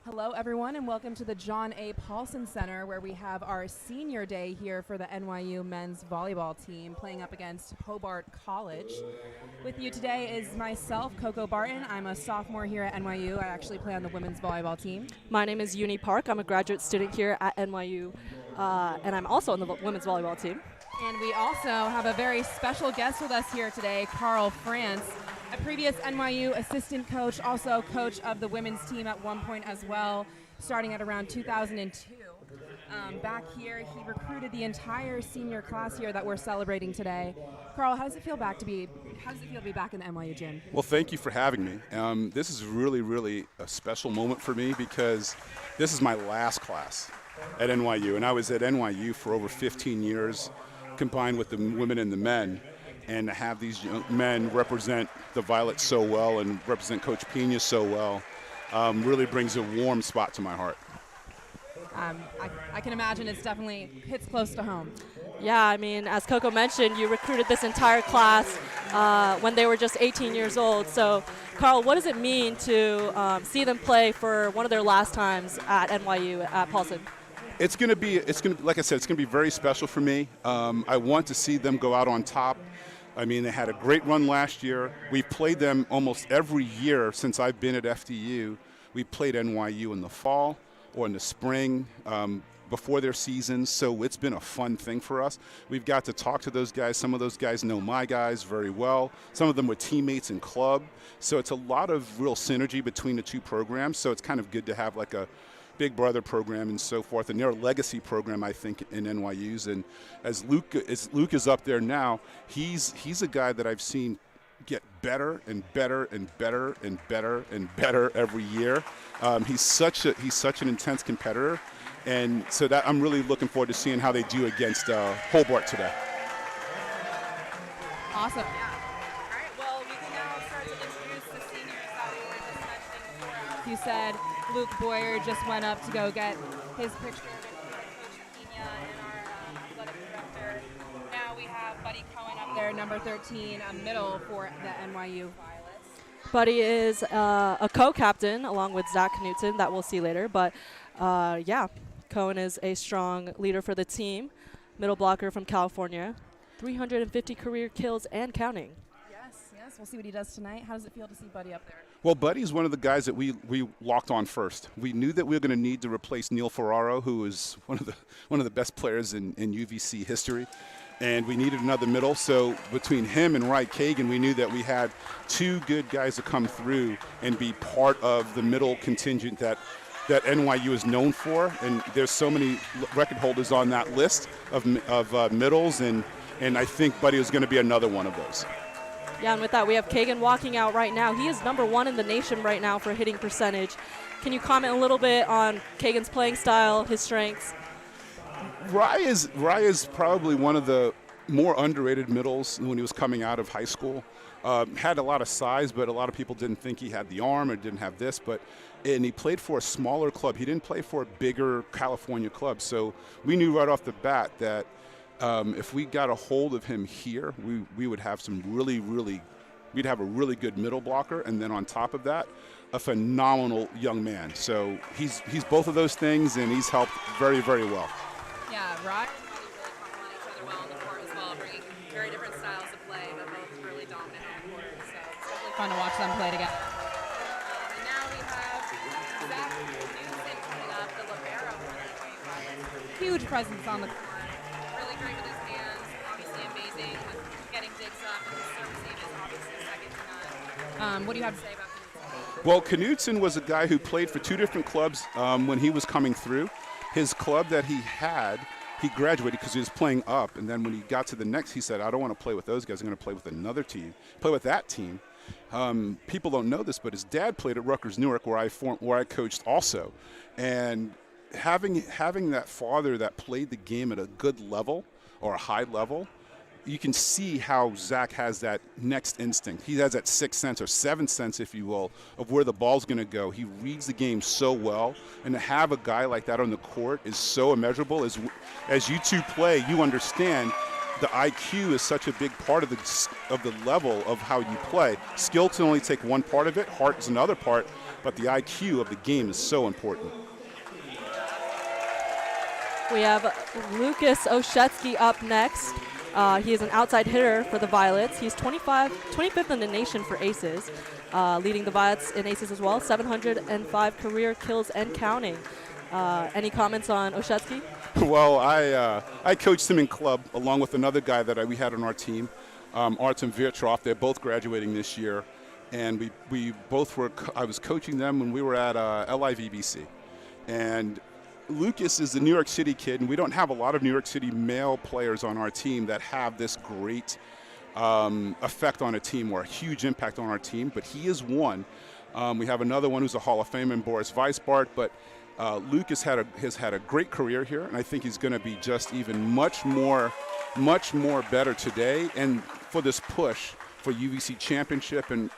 Hello, everyone, and welcome to the John A. Paulson Center, where we have our senior day here for the NYU men's volleyball team playing up against Hobart College. With you today is myself, Coco Barton. I'm a sophomore here at NYU. I actually play on the women's volleyball team. My name is Uni Park. I'm a graduate student here at NYU, and I'm also on the women's volleyball team. And we also have a very special guest with us here today, Carl France, a previous NYU assistant coach, also coach of the women's team at one point as well, starting at around 2002. Back here, he recruited the entire senior class here that we're celebrating today. Carl, how does it feel to be back in the NYU gym? Well, thank you for having me. This is really a special moment for me because this is my last class at NYU, and I was at NYU for over 15 years, combined with the women and the men. And to have these young men represent the Violets so well and represent Coach Pena so well really brings a warm spot to my heart. I can imagine it's definitely hits close to home. Yeah, I mean, as Coco mentioned, you recruited this entire class when they were just 18 years old. So, Carl, what does it mean to see them play for one of their last times at NYU at Paulson? It's going to be, like I said, it's going to be very special for me. I want to see them go out on top. I mean, they had a great run last year. We've played them almost every year since I've been at FDU. We played NYU in the fall or in the spring before their seasons, so it's been a fun thing for us. We've got to talk to those guys. Some of those guys know my guys very well. Some of them were teammates in club, so it's a lot of real synergy between the two programs, so it's kind of good to have like a Big Brother program and so forth, and their legacy program, I think, in NYU's. And as Luke is up there now, he's a guy that I've seen get better and better and better and better and better every year. He's such an intense competitor, and so that I'm really looking forward to seeing how they do against Hobart today. Awesome. Yeah. All right. Well, we can now start to introduce the seniors that we were just mentioning before. You said Luke Boyer just went up to go get his picture with Coach Pena and our athletic director. Now we have Buddy Cohen up there, number 13, a middle for the NYU Violets. Buddy is a co-captain along with Zach Knutson that we'll see later. But, yeah, Cohen is a strong leader for the team, middle blocker from California, 350 career kills and counting. Yes, we'll see what he does tonight. How does it feel to see Buddy up there? Well, Buddy's one of the guys that we locked on first. We knew that we were going to need to replace Neil Ferraro, who is one of the best players in UVC history, and we needed another middle. So between him and Wright Kagan, we knew that we had two good guys to come through and be part of the middle contingent that NYU is known for. And there's so many record holders on that list of middles, and I think Buddy is going to be another one of those. Yeah, and with that, we have Kagan walking out right now. He is number 1 in the nation right now for hitting percentage. Can you comment a little bit on Kagan's playing style, his strengths? Rye is probably one of the more underrated middles when he was coming out of high school. Had a lot of size, but a lot of people didn't think he had the arm or didn't have this. And he played for a smaller club. He didn't play for a bigger California club. So we knew right off the bat that if we got a hold of him here, we would have we'd have a really good middle blocker, and then on top of that, a phenomenal young man. So he's both of those things, and he's helped very well. Yeah, Rod and Buddy really complement each other well on the court as well, bringing very different styles of play, but both really dominant on the court. So it's definitely fun to watch them play together. And now we have Zach Knutson coming up, the libero for the NYU Violets. Huge presence on the court. Really great with his hands, obviously amazing with getting digs up, and his service game is obviously second to none. What do you have to say about Knutson? Well, Knutson was a guy who played for two different clubs when he was coming through. His club that he graduated because he was playing up, and then when he got to the next, he said, I don't want to play with those guys. I'm going to play with another team, play with that team. People don't know this, but his dad played at Rutgers Newark, where I coached also. And having that father that played the game at a good level or a high level, you can see how Zach has that next instinct. He has that sixth sense or seventh sense, if you will, of where the ball's going to go. He reads the game so well, and to have a guy like that on the court is so immeasurable. As you two play, you understand the IQ is such a big part of the level of how you play. Skill can only take one part of it, heart is another part, but the IQ of the game is so important. We have Lucas Oshetsky up next. He is an outside hitter for the Violets. He's 25th in the nation for aces, leading the Violets in aces as well, 705 career kills and counting. Any comments on Oshetsky? Well, I coached him in club along with another guy that we had on our team, Artem Viertroff. They're both graduating this year, and we both were. I was coaching them when we were at LIVBC, and Lucas is a New York City kid, and we don't have a lot of New York City male players on our team that have this great effect on a team or a huge impact on our team. But he is one. We have another one who's a Hall of Famer, Boris Weisbart, but. Lucas has had a great career here, and I think he's going to be just even much more better today, and for this push for UVC championship, and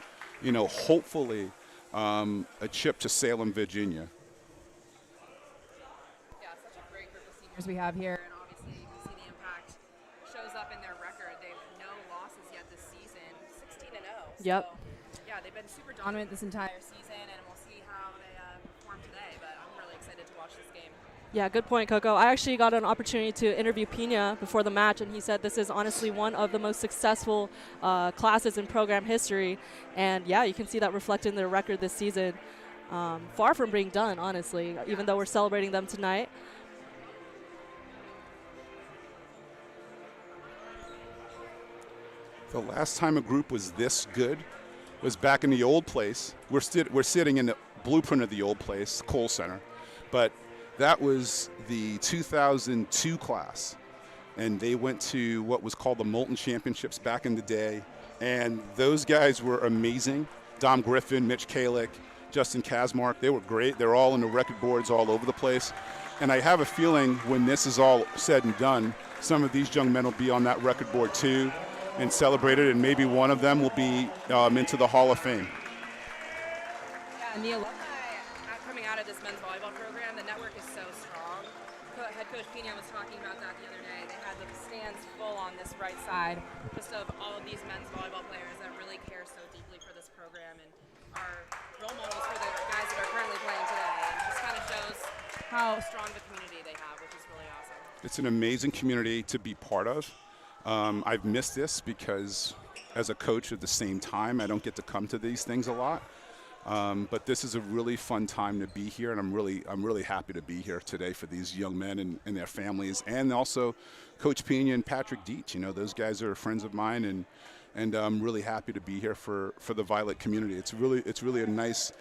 hopefully a trip to Salem, Virginia. Yeah, such a great group of seniors we have here, and obviously you can see the impact shows up in their record. They have no losses yet this season, 16-0. Yep. So, yeah, they've been super dominant this entire season, and we'll see how they perform today. But I'm really excited to watch this game. Yeah, good point, Coco. I actually got an opportunity to interview Pina before the match, and he said this is honestly one of the most successful classes in program history. And yeah, you can see that reflected in their record this season. Far from being done, honestly, even though we're celebrating them tonight. The last time a group was this good was back in the old place. We're sitting in the blueprint of the old place, Kohl Center, but that was the 2002 class, and they went to what was called the Moulton Championships back in the day, and those guys were amazing. Dom Griffin, Mitch Kalick, Justin Kazmark, they were great. They're all in the record boards all over the place, and I have a feeling when this is all said and done, some of these young men will be on that record board too and celebrated, and maybe one of them will be into the Hall of Fame. Yeah, and the alumni coming out of this men's volleyball program, the network is so strong. Head coach Pina was talking about that the other day. They had the stands full on this right side, just of all of these men's volleyball players that really care so deeply for this program and are role models for the guys that are currently playing today. And just kind of shows how strong the community they have, which is really awesome. It's an amazing community to be part of. I've missed this because as a coach at the same time, I don't get to come to these things a lot. But this is a really fun time to be here, and I'm really happy to be here today for these young men and their families, and also Coach Pena and Patrick Dietz. Those guys are friends of mine, and I'm really happy to be here for the Violet community. It's really a nice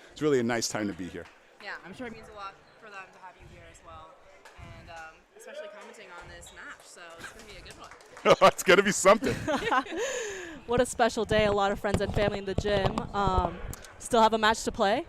time to be here. Yeah, I'm sure it means a lot for them to have you here as well, and especially commenting on this match. So it's going to be a good one. It's going to be something. What a special day. A lot of friends and family in the gym. Still have a match to play.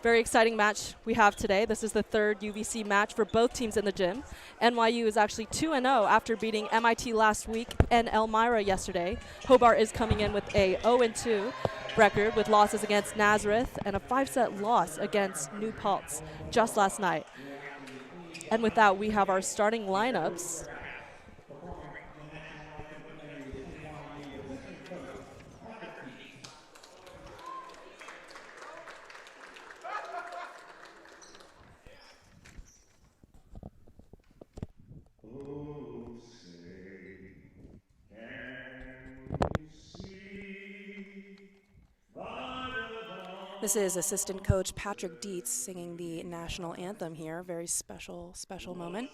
Very exciting match we have today. This is the third UVC match for both teams in the gym. NYU is actually 2-0 after beating MIT last week and Elmira yesterday. Hobart is coming in with a 0-2 record with losses against Nazareth and a 5-set loss against New Paltz just last night. And with that, we have our starting lineups. This is assistant coach Patrick Dietz singing the national anthem here. Very special moment.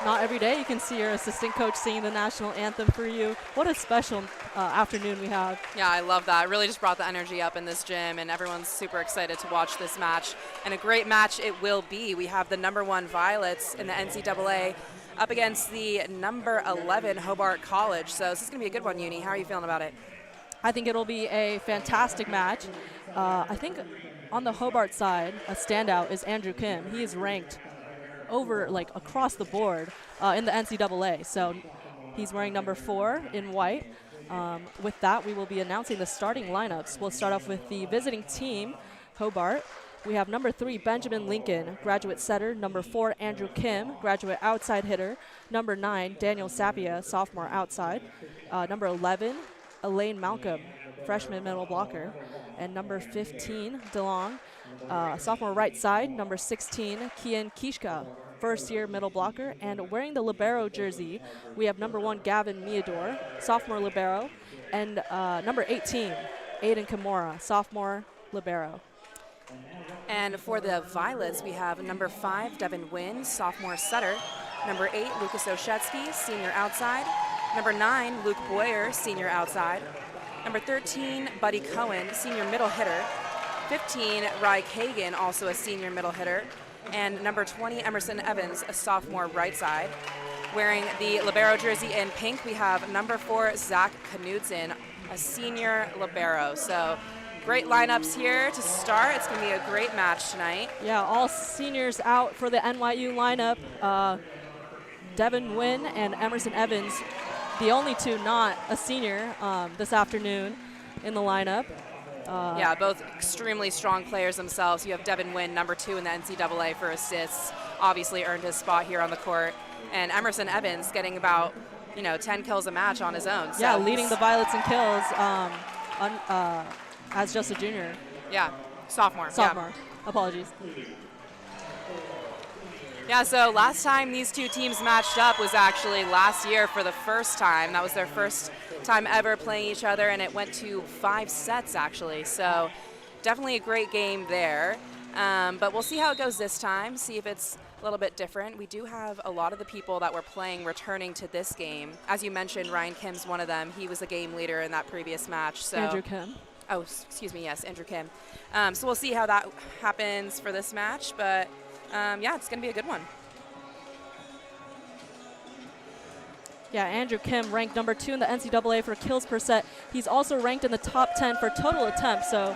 Not every day you can see your assistant coach singing the national anthem for you. What a special afternoon we have. Yeah, I love that. It really just brought the energy up in this gym, and everyone's super excited to watch this match. And a great match it will be. We have the #1 Violets in the NCAA up against the #11 Hobart College. So this is going to be a good one, Uni. How are you feeling about it? I think it'll be a fantastic match. I think on the Hobart side, a standout is Andrew Kim. He is ranked over, like, across the board in the NCAA. So he's wearing number 4 in white. With that, we will be announcing the starting lineups. We'll start off with the visiting team, Hobart. We have number 3, Benjamin Lincoln, graduate setter. Number 4, Andrew Kim, graduate outside hitter. Number 9, Daniel Sapia, sophomore outside. Number 11, Elaine Malcolm, freshman middle blocker. And number 15, DeLong, sophomore right side. Number 16, Kian Kishka, first year middle blocker. And wearing the libero jersey, we have number 1, Gavin Miador, sophomore libero. And number 18, Aiden Kimura, sophomore libero. And for the Violets, we have number 5, Devin Wynn, sophomore setter. Number 8, Lucas Oshetsky, senior outside. Number 9, Luke Boyer, senior outside. Number 13, Buddy Cohen, senior middle hitter. 15, Ry Kagan, also a senior middle hitter. And number 20, Emerson Evans, a sophomore right side. Wearing the libero jersey in pink, we have number 4, Zach Knudsen, a senior libero. So great lineups here to start. It's going to be a great match tonight. Yeah, all seniors out for the NYU lineup. Devin Wynn and Emerson Evans, the only 2 not a senior this afternoon in the lineup. Yeah, both extremely strong players themselves. You have Devin Wynn, number 2 in the NCAA for assists, obviously earned his spot here on the court. And Emerson Evans getting about, 10 kills a match on his own. So yeah, leading the Violets in kills as just a junior. Yeah, sophomore. Sophomore, apologies. Yeah, so last time these 2 teams matched up was actually last year for the first time. That was their first time ever playing each other, and it went to 5 sets, actually. So definitely a great game there. But we'll see how it goes this time, see if it's a little bit different. We do have a lot of the people that were playing returning to this game. As you mentioned, Ryan Kim's one of them. He was a game leader in that previous match. So Andrew Kim. Oh, excuse me, yes, Andrew Kim. So we'll see how that happens for this match, but yeah, it's going to be a good one. Yeah, Andrew Kim ranked number 2 in the NCAA for kills per set. He's also ranked in the top 10 for total attempts, so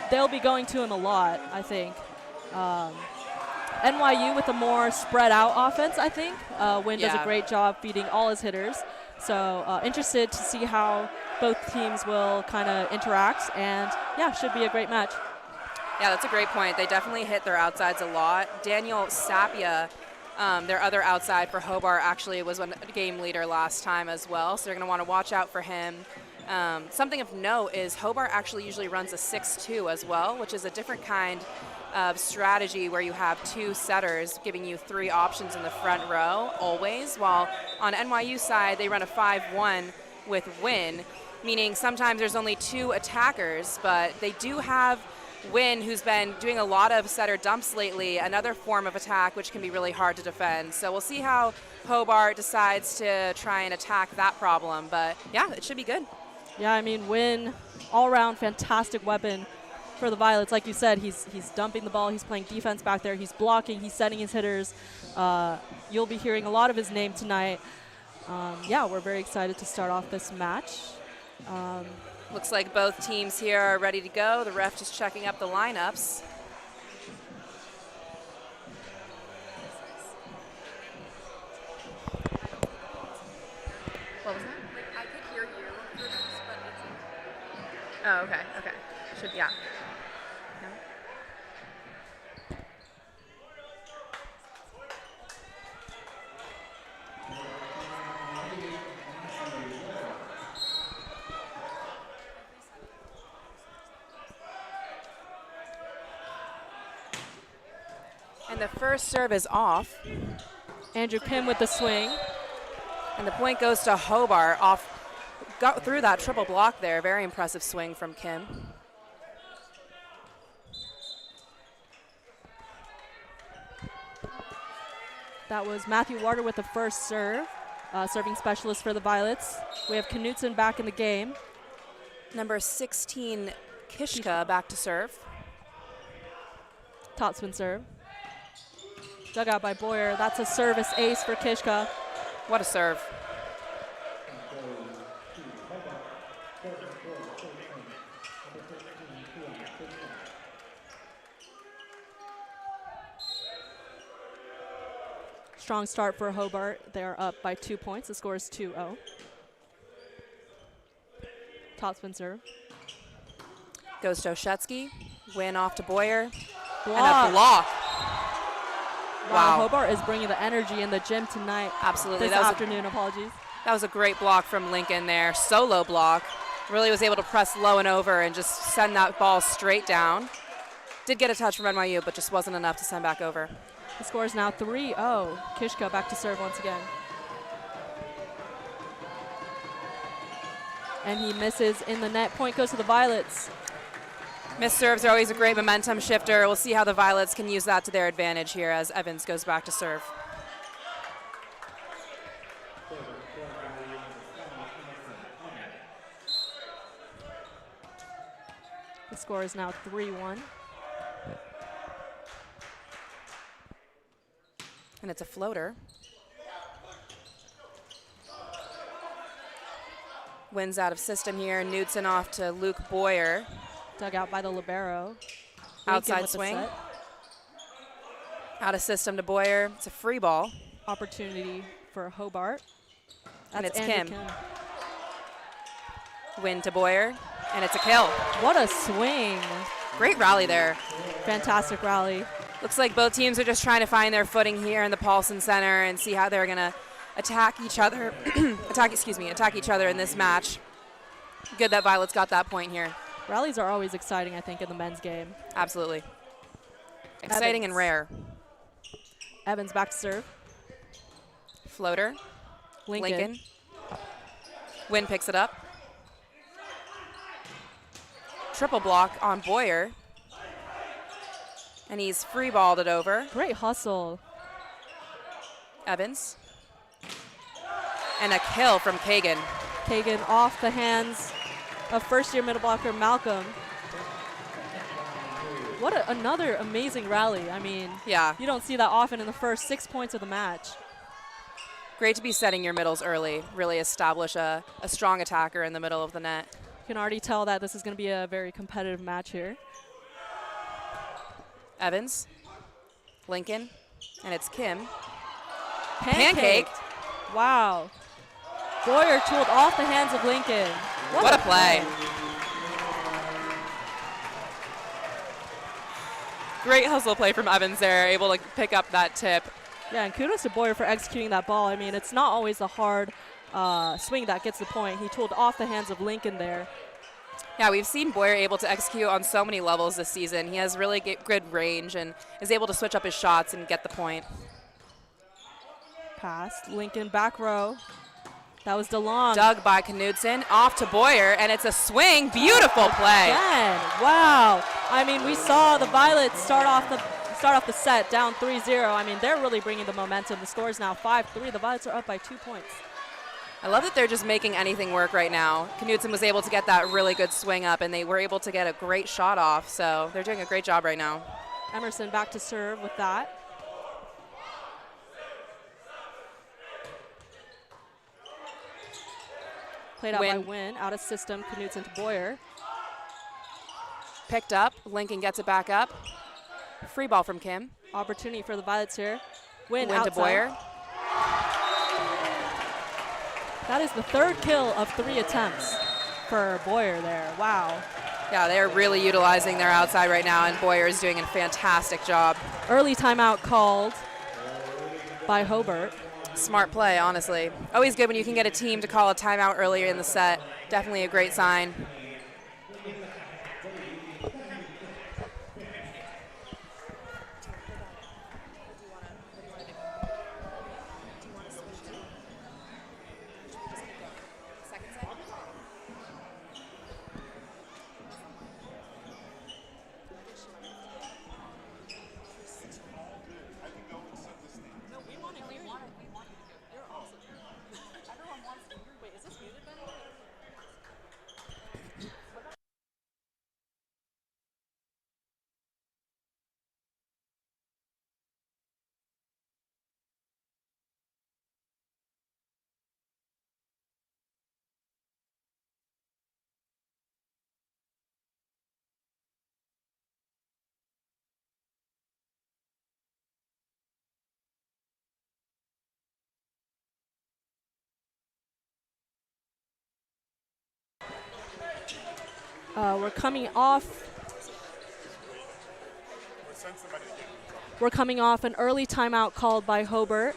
they'll be going to him a lot, I think. NYU with a more spread out offense, I think. Wynn does a great job feeding all his hitters. So interested to see how both teams will kind of interact, and yeah, should be a great match. Yeah, that's a great point. They definitely hit their outsides a lot. Daniel Sapia, their other outside for Hobart, actually was a game leader last time as well, so they're going to want to watch out for him. Something of note is Hobart actually usually runs a 6-2 as well, which is a different kind of strategy where you have 2 setters giving you 3 options in the front row always, while on NYU side they run a 5-1 with Wynn, meaning sometimes there's only 2 attackers, but they do have Wynn, who's been doing a lot of setter dumps lately, another form of attack which can be really hard to defend. So we'll see how Hobart decides to try and attack that problem, but yeah, it should be good. Yeah, I mean, Wynn, all-around fantastic weapon for the Violets. Like you said, he's dumping the ball, he's playing defense back there, he's blocking, he's setting his hitters. You'll be hearing a lot of his name tonight. Yeah, we're very excited to start off this match. Looks like both teams here are ready to go. The ref just checking up the lineups. What was that? I could hear you for this, but it's... Oh, okay, okay. Should, yeah. No? And the first serve is off. Andrew Kim with the swing. And the point goes to Hobart. Got through that triple block there. Very impressive swing from Kim. That was Matthew Warder with the first serve, serving specialist for the Violets. We have Knutson back in the game. Number 16, Kishka, back to serve. Topspin serve. Dug out by Boyer. That's a service ace for Kishka. What a serve. Strong start for Hobart. They are up by 2 points. The score is 2-0. Topspin serve. Goes to Oshetsky. Win off to Boyer. Block. And a block. Wow, Hobart is bringing the energy in the gym tonight. Absolutely. This afternoon, apologies. That was a great block from Lincoln there. Solo block. Really was able to press low and over and just send that ball straight down. Did get a touch from NYU, but just wasn't enough to send back over. The score is now 3-0. Kishka back to serve once again. And he misses in the net. Point goes to the Violets. Missed serves are always a great momentum shifter. We'll see how the Violets can use that to their advantage here as Evans goes back to serve. The score is now 3-1. And it's a floater. Wins out of system here. Knutson off to Luke Boyer. Dug out by the libero. Outside swing. Out of system to Boyer. It's a free ball. Opportunity for Hobart. And it's Andrew Kim. Win to Boyer. And it's a kill. What a swing. Great rally there. Fantastic rally. Looks like both teams are just trying to find their footing here in the Paulson Center and see how they're going to attack each other. attack each other in this match. Good that Violet's got that point here. Rallies are always exciting, I think, in the men's game. Absolutely. Exciting Evans. and rare. Evans back to serve. Floater. Lincoln. Win picks it up. Triple block on Boyer. And he's free balled it over. Great hustle. Evans. And a kill from Kagan. Kagan off the hands of first-year middle blocker Malcolm. What another amazing rally. I mean, yeah, you don't see that often in the first 6 points of the match. Great to be setting your middles early. Really establish a strong attacker in the middle of the net. You can already tell that this is going to be a very competitive match here. Evans. Lincoln. And it's Kim. Pancaked. Wow. Boyer tooled off the hands of Lincoln. What a play. Great hustle play from Evans there, able to pick up that tip. Yeah, and kudos to Boyer for executing that ball. I mean, it's not always the hard swing that gets the point. He tooled off the hands of Lincoln there. Yeah, we've seen Boyer able to execute on so many levels this season. He has really good range and is able to switch up his shots and get the point. Pass. Lincoln back row. That was DeLong. Dug by Knutson. Off to Boyer, and it's a swing. Beautiful play. Again. Wow. I mean, we saw the Violets start off the set down 3-0. I mean, they're really bringing the momentum. The score is now 5-3. The Violets are up by 2 points. I love that they're just making anything work right now. Knutson was able to get that really good swing up, and they were able to get a great shot off. So they're doing a great job right now. Emerson back to serve with that. Played out by Wynn, out of system, Knutson to Boyer. Picked up, Lincoln gets it back up. Free ball from Kim. Opportunity for the Violets here. Wynn to Boyer. That is the third kill of 3 attempts for Boyer there. Wow. Yeah, they're really utilizing their outside right now, and Boyer is doing a fantastic job. Early timeout called by Hobart. Smart play, honestly. Always good when you can get a team to call a timeout earlier in the set. Definitely a great sign. We're coming off. We're coming off an early timeout called by Hobart.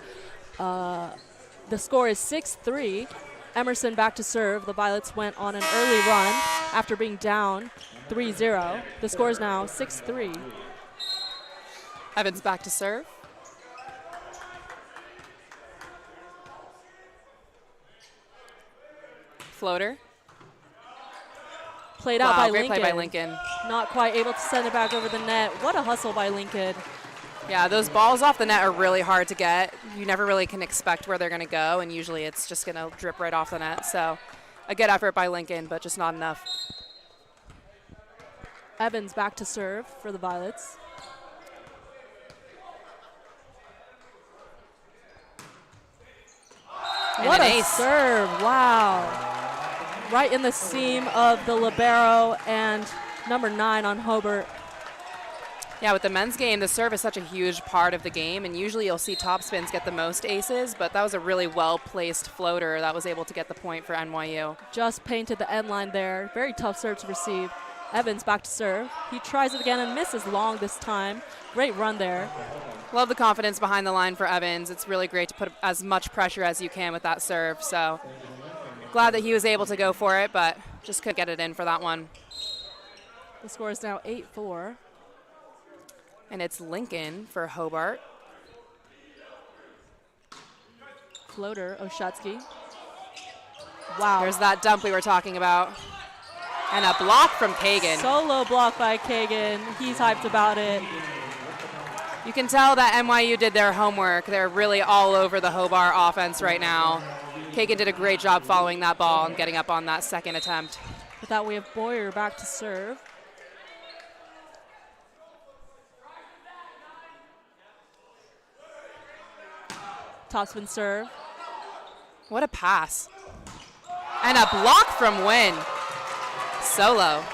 The score is 6-3. Emerson back to serve. The Violets went on an early run after being down 3-0. The score is now 6-3. Evans back to serve. Floater. Played out by great Lincoln. play by Lincoln. Not quite able to send it back over the net. What a hustle by Lincoln. Yeah, those balls off the net are really hard to get. You never really can expect where they're going to go, and usually it's just going to drip right off the net. So a good effort by Lincoln, but just not enough. Evans back to serve for the Violets. And What an a ace. serve. Wow. Right in the seam of the libero and number 9 on Hobart. Yeah, with the men's game, the serve is such a huge part of the game, and usually you'll see topspins get the most aces, but that was a really well-placed floater that was able to get the point for NYU. Just painted the end line there. Very tough serve to receive. Evans back to serve. He tries it again and misses long this time. Great run there. Love the confidence behind the line for Evans. It's really great to put as much pressure as you can with that serve, so glad that he was able to go for it, but just couldn't get it in for that one. The score is now 8-4. And it's Lincoln for Hobart. Floater, Oshatsky. Wow. There's that dump we were talking about. And a block from Kagan. Solo block by Kagan. He's hyped about it. You can tell that NYU did their homework. They're really all over the Hobart offense right now. Kagan did a great job following that ball and getting up on that second attempt. With that, we have Boyer back to serve. Topspin serve. What a pass. And a block from Wynn. Solo.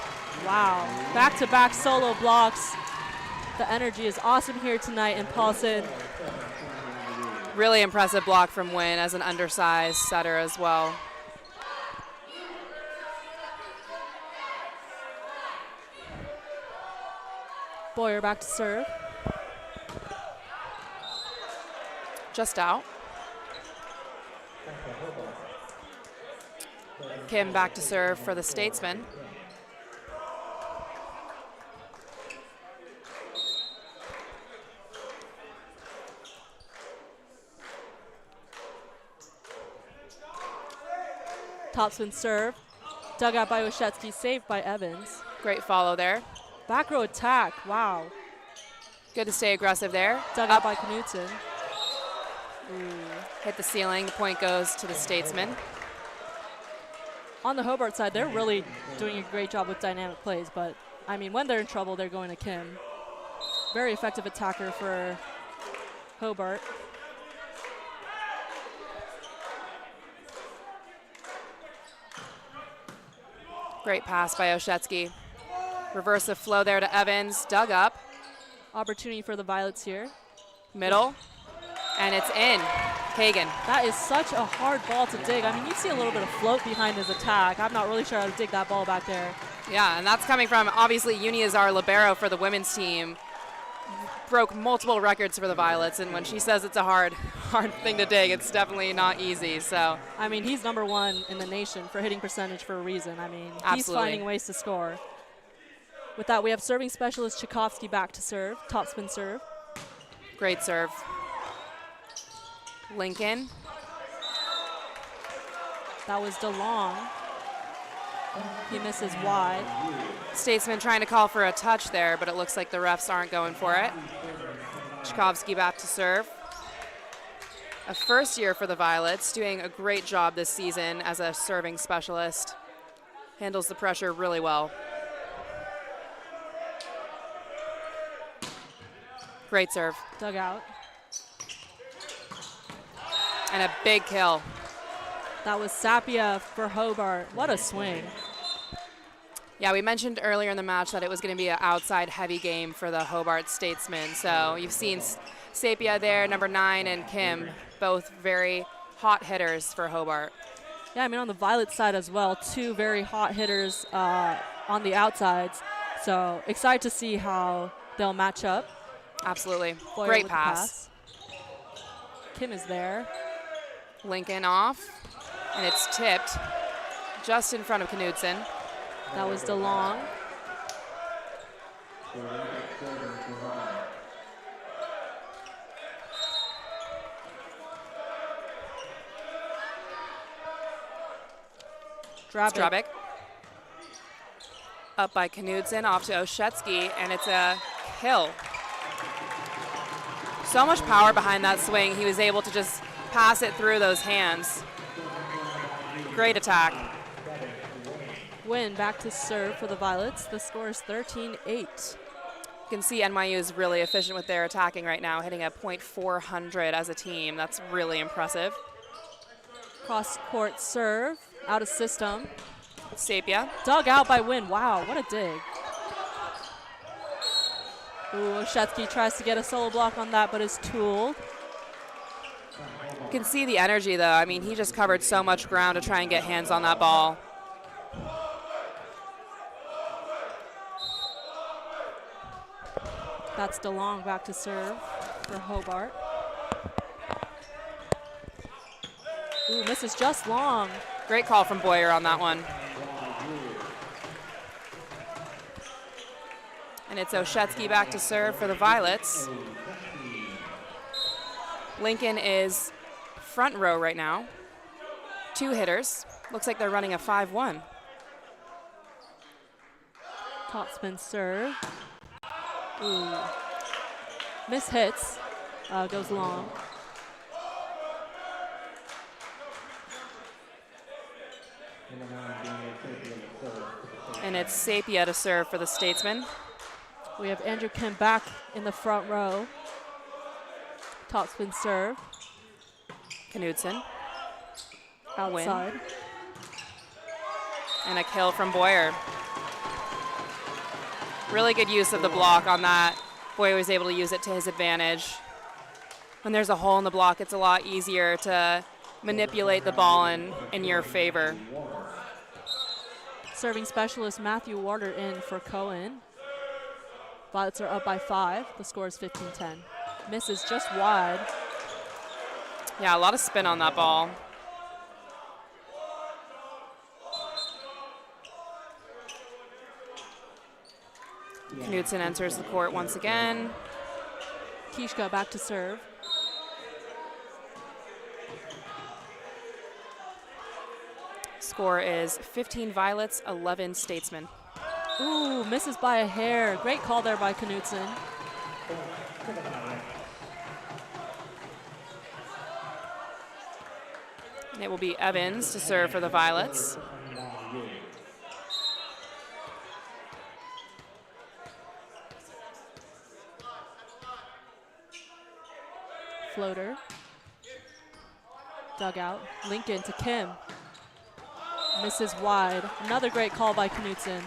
Wow. Back-to-back solo blocks. The energy is awesome here tonight in Paulson. Really impressive block from Wynn as an undersized setter as well. Boyer back to serve. Just out. Kim back to serve for the Statesman. Topspin serve. Dug out by Oshetsky, saved by Evans. Great follow there. Back row attack, wow. Good to stay aggressive there. Dug out by Knutson. Hit the ceiling. The point goes to the Statesman. On the Hobart side, they're really doing a great job with dynamic plays, but I mean, when they're in trouble, they're going to Kim. Very effective attacker for Hobart. Great pass by Oshetsky. Reverse of flow there to Evans. Dug up. Opportunity for the Violets here. Middle. And it's in. Kagan. That is such a hard ball to dig. I mean, you see a little bit of float behind his attack. I'm not really sure how to dig that ball back there. Yeah, and that's coming from, obviously, Uni is our libero for the women's team. Broke multiple records for the Violets, and when she says it's a hard thing to dig, it's definitely not easy. So I mean, he's #1 in the nation for hitting percentage for a reason. I mean, he's Absolutely. finding ways to score. With that, we have serving specialist Tchaikovsky back to serve. Topspin serve. great serve. Lincoln. That was DeLong. He misses wide. Statesman trying to call for a touch there, but it looks like the refs aren't going for it. Tchaikovsky back to serve. A first year for the Violets, doing a great job this season as a serving specialist. Handles the pressure really well. Great serve. Dug out. And a big kill. That was Sapia for Hobart. What a swing. Yeah, we mentioned earlier in the match that it was going to be an outside heavy game for the Hobart Statesmen. So you've seen Sapia there, #9, and Kim, both very hot hitters for Hobart. Yeah, I mean, on the Violet side as well, two very hot hitters on the outsides. So excited to see how they'll match up. Absolutely. Boyer Great with the pass. Kim is there. Lincoln off, and it's tipped just in front of Knudsen. That was DeLong. Strabik. Up by Knudsen, off to Oshetsky, and it's a kill. So much power behind that swing. He was able to just pass it through those hands. Great attack. Win back to serve for the Violets. The score is 13-8. You can see NYU is really efficient with their attacking right now, hitting a .400 as a team. That's really impressive. Cross-court serve, out of system. Sapia. Dug out by Win. Wow, what a dig. Ooh, Oshetsky tries to get a solo block on that, but is tooled. You can see the energy, though. I mean, he just covered so much ground to try and get hands on that ball. That's DeLong back to serve for Hobart. Ooh, misses just long. Great call from Boyer on that one. And it's Oshetsky back to serve for the Violets. Lincoln is front row right now. 2 hitters. Looks like they're running a 5-1. Topspin serve. Ooh. Miss hits. Goes long. And it's Sapia to serve for the Statesman. We have Andrew Kim back in the front row. Topspin serve. Knudsen. Outside. Win. And a kill from Boyer. Really good use of the block on that. Boyer was able to use it to his advantage. When there's a hole in the block, it's a lot easier to manipulate the ball in your favor. Serving specialist Matthew Warder in for Cohen. Violets are up by 5. The score is 15-10. Misses just wide. Yeah, a lot of spin on that ball. Knudsen enters the court once again. Kishka back to serve. Score is 15 Violets, 11 Statesmen. Ooh, misses by a hair. Great call there by Knudsen. And it will be Evans to serve for the Violets. Floater. Dugout. Lincoln to Kim. Misses wide. Another great call by Knudsen.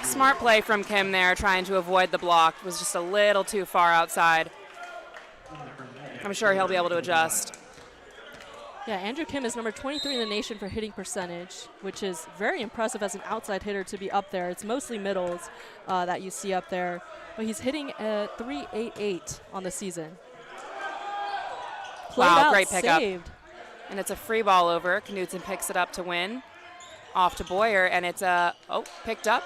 Smart play from Kim there, trying to avoid the block. Was just a little too far outside. I'm sure he'll be able to adjust. Yeah, Andrew Kim is number 23 in the nation for hitting percentage, which is very impressive as an outside hitter to be up there. It's mostly middles that you see up there, but he's hitting a .388 on the season. Played Wow, out, great pickup. saved. And it's a free ball over. Knudsen picks it up to win. Off to Boyer, and it's picked up.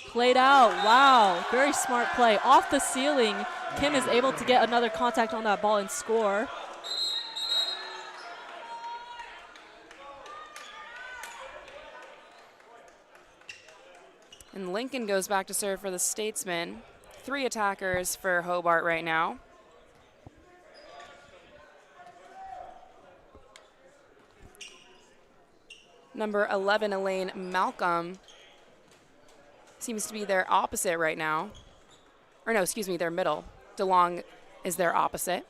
Played out. Wow, very smart play. Off the ceiling, Kim is able to get another contact on that ball and score. And Lincoln goes back to serve for the Statesman. 3 attackers for Hobart right now. Number 11, Elaine Malcolm, seems to be their opposite right now. Or no, excuse me, their middle. DeLong is their opposite.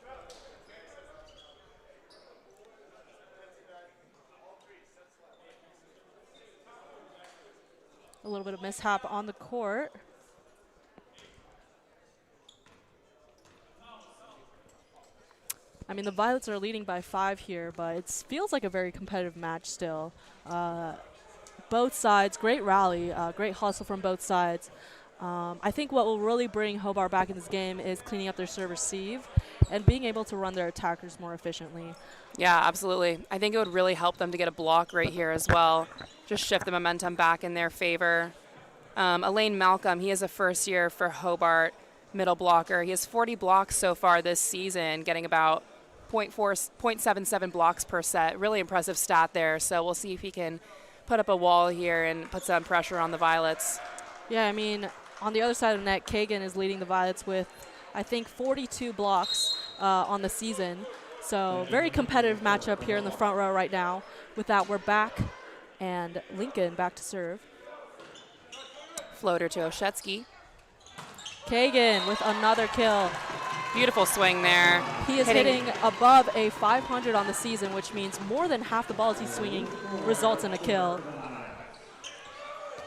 A little bit of mishap on the court. I mean, the Violets are leading by 5 here, but it feels like a very competitive match still. both sides. Great rally, great hustle from both sides. I think what will really bring Hobart back in this game is cleaning up their serve receive and being able to run their attackers more efficiently. Yeah, absolutely. I think it would really help them to get a block right here as well. Just shift the momentum back in their favor. Elaine Malcolm, he is a first year for Hobart middle blocker. He has 40 blocks so far this season, getting about 0.77 blocks per set. Really impressive stat there. So we'll see if he can put up a wall here and put some pressure on the Violets. Yeah, I mean, on the other side of the net, Kagan is leading the Violets with, I think, 42 blocks on the season. So very competitive matchup here in the front row right now. With that, we're back, and Lincoln back to serve. Floater to Oshetsky. Kagan with another kill. Beautiful swing there. He is hitting above a 500 on the season, which means more than half the balls he's swinging results in a kill.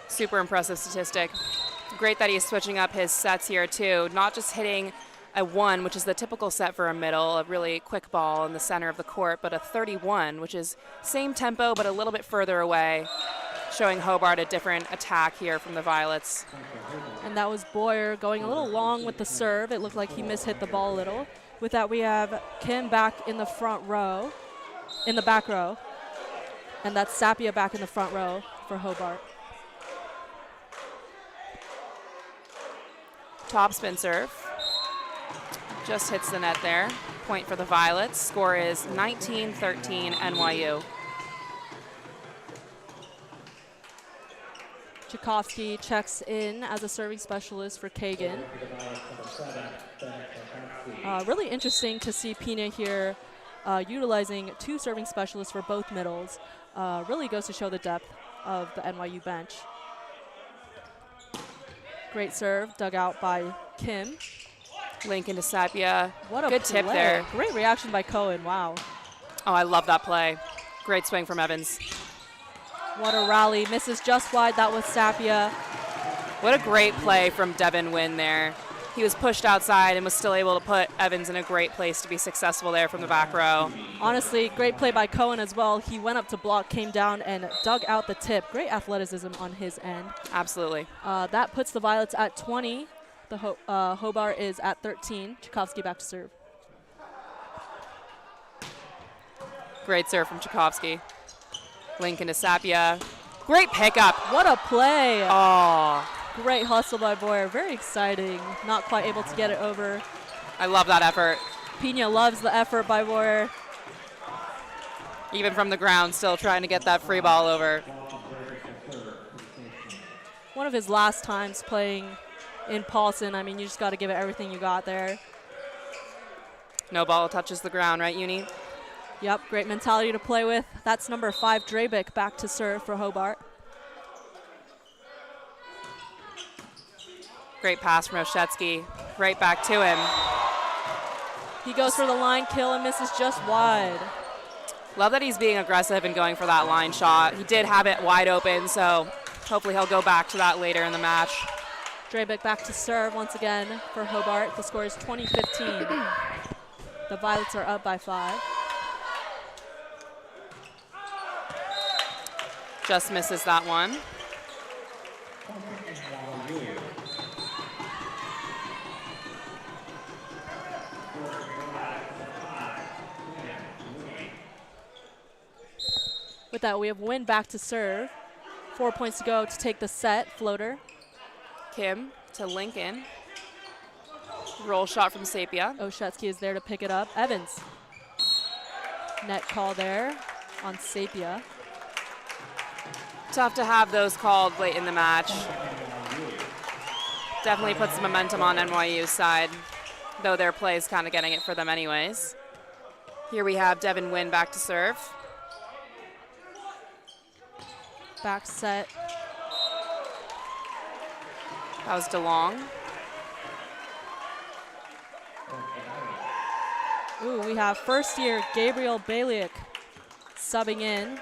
Super impressive statistic. Great that he's switching up his sets here too. Not just hitting a 1, which is the typical set for a middle, a really quick ball in the center of the court, but a 31, which is same tempo but a little bit further away, showing Hobart a different attack here from the Violets. And that was Boyer going a little long with the serve. It looked like he mishit the ball a little. With that, we have Kim back in the front row, in the back row. And that's Sapia back in the front row for Hobart. Topspin serve. Just hits the net there. Point for the Violets. Score is 19-13 NYU. Tchaikovsky checks in as a serving specialist for Kagan. Really interesting to see Pina here utilizing 2 serving specialists for both middles. Really goes to show the depth of the NYU bench. Great serve, dug out by Kim. Lincoln to Sapia. What a good tip play. there. Great reaction by Cohen, wow. Oh, I love that play. Great swing from Evans. What a rally, misses just wide, that was Sapia. What a great play from Devin Wynn there. He was pushed outside and was still able to put Evans in a great place to be successful there from the back row. Honestly, great play by Cohen as well. He went up to block, came down, and dug out the tip. Great athleticism on his end. Absolutely. That puts the Violets at 20. The Hobart is at 13. Tchaikovsky back to serve. Great serve from Tchaikovsky. Lincoln to Sapia. Great pickup. What a play. Oh, Great hustle by Boyer. Very exciting. Not quite able to get it over. I love that effort. Pina loves the effort by Boyer. Even from the ground, still trying to get that free ball over. One of his last times playing in Paulson. I mean, you just got to give it everything you got there. No ball touches the ground, right, Uni? Yep, great mentality to play with. That's number 5, Drabick, back to serve for Hobart. Great pass from Oshetsky. Right back to him. He goes for the line kill and misses just wide. Love that he's being aggressive and going for that line shot. He did have it wide open, so hopefully he'll go back to that later in the match. Drabick back to serve once again for Hobart. The score is 20-15. The Violets are up by 5. Just misses that one. With that, we have Wynn back to serve. 4 points to go to take the set. Floater. Kim to Lincoln. Roll shot from Sapia. Oshetsky is there to pick it up. Evans. Net call there on Sapia. Tough to have those called late in the match. Definitely puts some momentum on NYU's side, though their play is kind of getting it for them anyways. Here we have Devin Wynn back to serve. Back set. That was DeLong. Ooh, we have first year Gabriel Baliak subbing in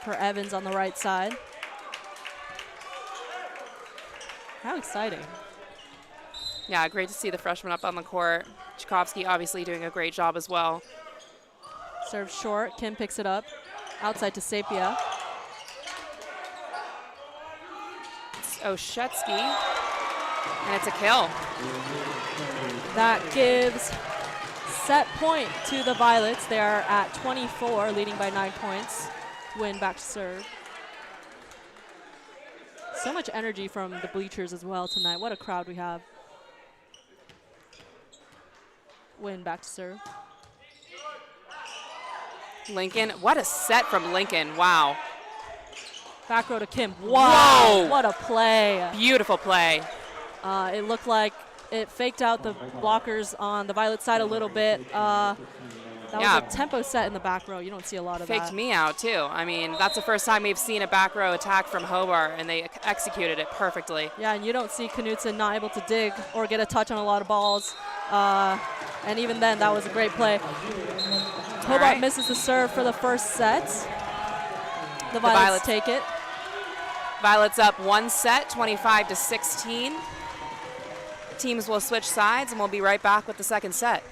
for Evans on the right side. How exciting. Yeah, great to see the freshman up on the court. Tchaikovsky obviously doing a great job as well. Serve short. Kim picks it up. Outside to Sapia. Oshetsky, and it's a kill. That gives set point to the Violets. They are at 24, leading by 9 points. Win back to serve. So much energy from the bleachers as well tonight. What a crowd we have. Win back to serve. Lincoln, what a set from Lincoln, wow. Back row to Kim. Wow, Whoa. what a play. Beautiful play. It looked like it faked out the blockers on the Violet side a little bit. That Yeah. was a tempo set in the back row. You don't see a lot of Faked that. me out too. I mean, that's the first time we've seen a back row attack from Hobart, and they executed it perfectly. Yeah, and you don't see Knutson not able to dig or get a touch on a lot of balls. And even then, that was a great play. Hobart right. misses the serve for the first set. The Violets take it. Violets up 1 set, 25-16. Teams will switch sides, and we'll be right back with the second set.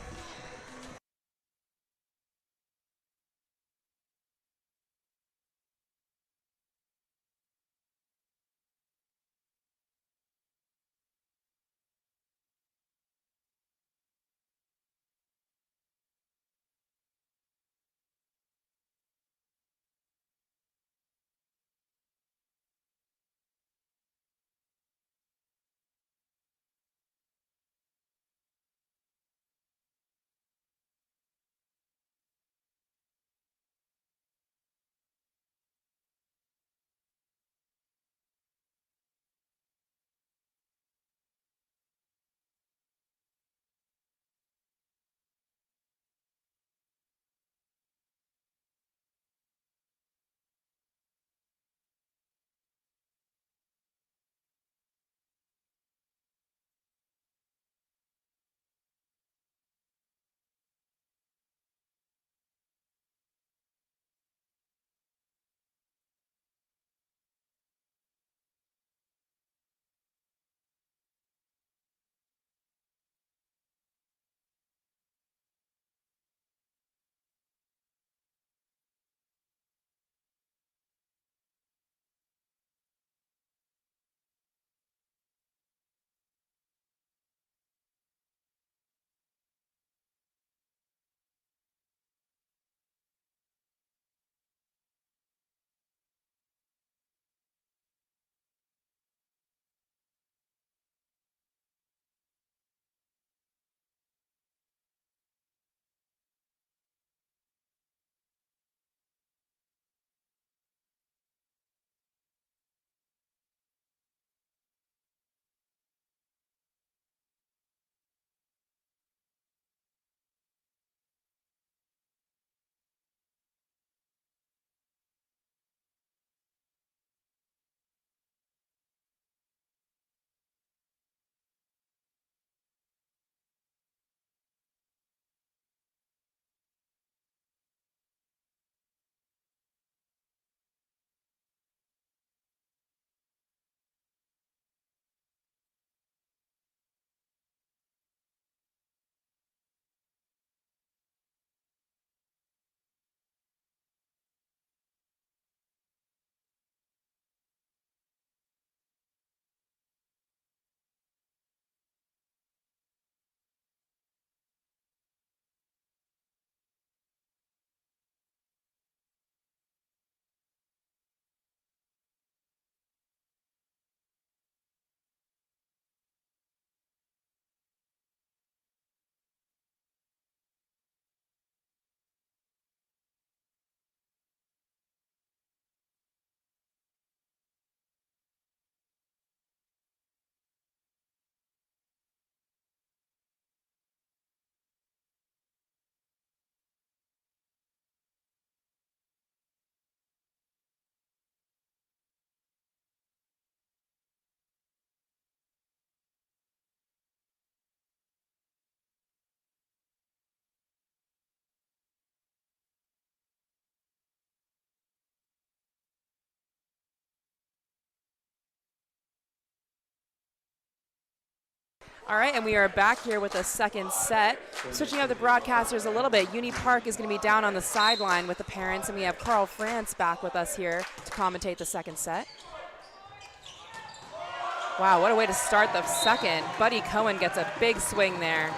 All right, and we are back here with a second set. Switching up the broadcasters a little bit, Uni Park is going to be down on the sideline with the parents, and we have Carl France back with us here to commentate the second set. Wow, what a way to start the second. Buddy Cohen gets a big swing there.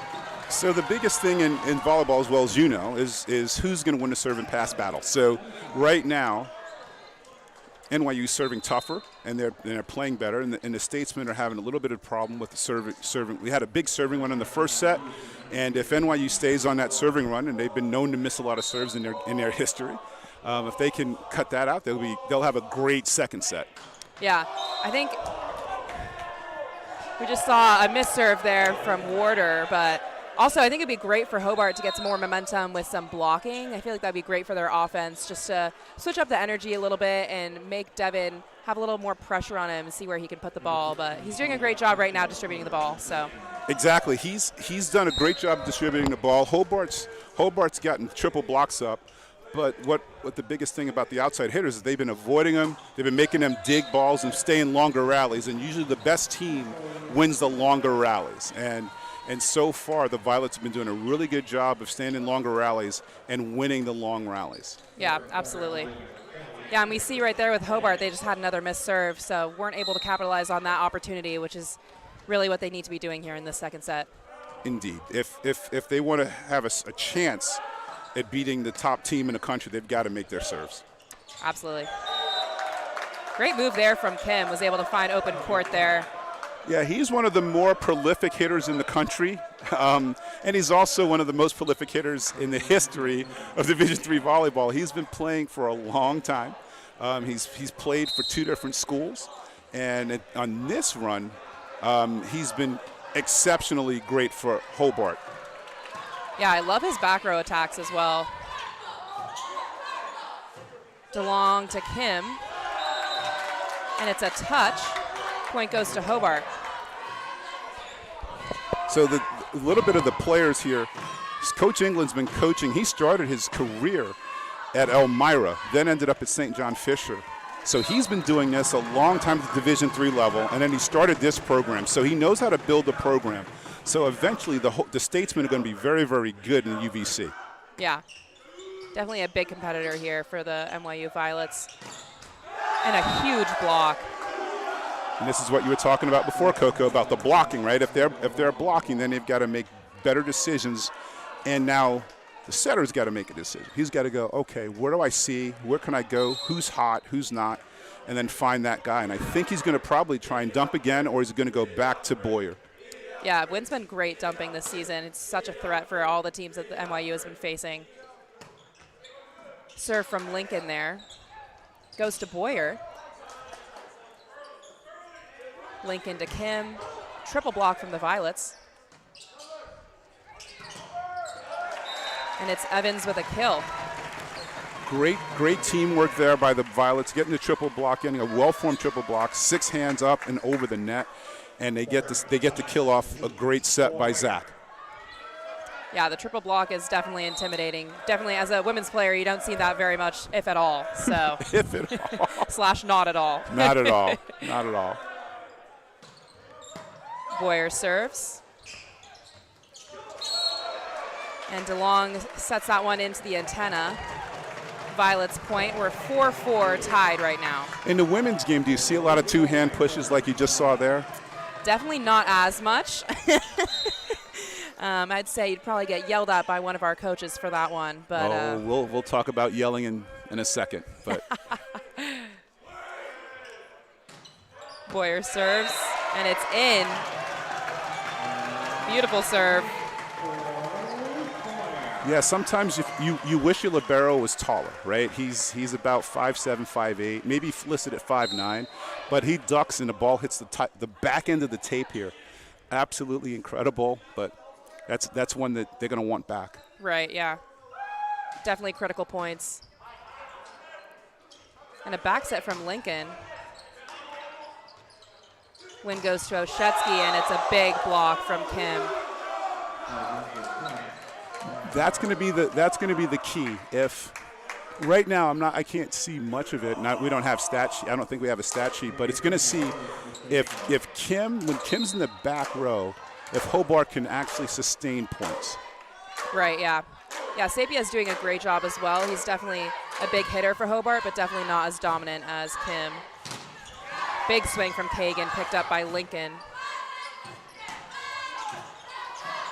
So the biggest thing in volleyball, as well as you know, is who's going to win the serve and pass battle. So right now, NYU's serving tougher, and they're playing better, and the Statesmen are having a little bit of problem with the serving. We had a big serving run in the first set, and if NYU stays on that serving run, and they've been known to miss a lot of serves in their history, if they can cut that out, they'll have a great second set. Yeah, I think we just saw a miss serve there from Warder, but also I think it'd be great for Hobart to get some more momentum with some blocking. I feel like that'd be great for their offense, just to switch up the energy a little bit and make Devin have a little more pressure on him and see where he can put the ball. But he's doing a great job right now distributing the ball. So exactly, he's done a great job distributing the ball. Hobart's gotten triple blocks up. But what the biggest thing about the outside hitters is they've been avoiding them. They've been making them dig balls and stay in longer rallies. And usually the best team wins the longer rallies. And so far, the Violets have been doing a really good job of staying in longer rallies and winning the long rallies. Yeah, absolutely. Yeah, and we see right there with Hobart, they just had another missed serve, so weren't able to capitalize on that opportunity, which is really what they need to be doing here in this second set. Indeed. If they want to have a chance at beating the top team in the country, they've got to make their serves. Absolutely. Great move there from Kim, was able to find open court there. Yeah, he's one of the more prolific hitters in the country, and he's also one of the most prolific hitters in the history of Division III volleyball. He's been playing for a long time. He's played for 2 different schools, and on this run, he's been exceptionally great for Hobart. Yeah, I love his back row attacks as well. DeLong to Kim, and it's a touch. Point goes to Hobart. So a little bit of the players here. Coach England's been coaching. He started his career at Elmira, then ended up at St. John Fisher. So he's been doing this a long time at the Division III level, and then he started this program. So he knows how to build a program. So eventually the Statesmen are going to be very, very good in the UVC. Yeah, definitely a big competitor here for the NYU Violets. And a huge block. And this is what you were talking about before, Coco, about the blocking, right? If they're blocking, then they've got to make better decisions. And now the setter's got to make a decision. He's got to go, okay, where do I see? Where can I go? Who's hot? Who's not? And then find that guy. And I think he's going to probably try and dump again, or he's going to go back to Boyer. Yeah, Wynn's been great dumping this season. It's such a threat for all the teams that the NYU has been facing. Serve from Lincoln there. Goes to Boyer. Lincoln to Kim. Triple block from the Violets. And it's Evans with a kill. Great teamwork there by the Violets, getting the triple block, getting a well-formed triple block, 6 hands up and over the net, and they get to kill off a great set by Zach. Yeah, the triple block is definitely intimidating. Definitely, as a women's player, you don't see that very much, if at all. So If at all. / not at all. Not at all. Not at all. Boyer serves. And DeLong sets that one into the antenna. Violet's point. We're 4-4 tied right now. In the women's game, do you see a lot of 2-hand pushes like you just saw there? Definitely not as much. I'd say you'd probably get yelled at by one of our coaches for that one. But we'll talk about yelling in a second. But Boyer serves, and it's in. Beautiful serve. yeah, sometimes you wish your libero was taller, right? He's about 5'7", 5'8", maybe listed at 5'9", but he ducks and the ball hits the back end of the tape here. Absolutely incredible, but that's one that they're going to want back. Right, yeah. Definitely critical points. And a back set from Lincoln. Win goes to Oshetsky, and it's a big block from Kim. That's going to be the key. If right now I can't see much of it. We don't have stat sheet. I don't think we have a stat sheet, but it's going to see if when Kim's in the back row, if Hobart can actually sustain points. Right, yeah. Yeah, Sapia is doing a great job as well. He's definitely a big hitter for Hobart, but definitely not as dominant as Kim. Big swing from Kagan, picked up by Lincoln.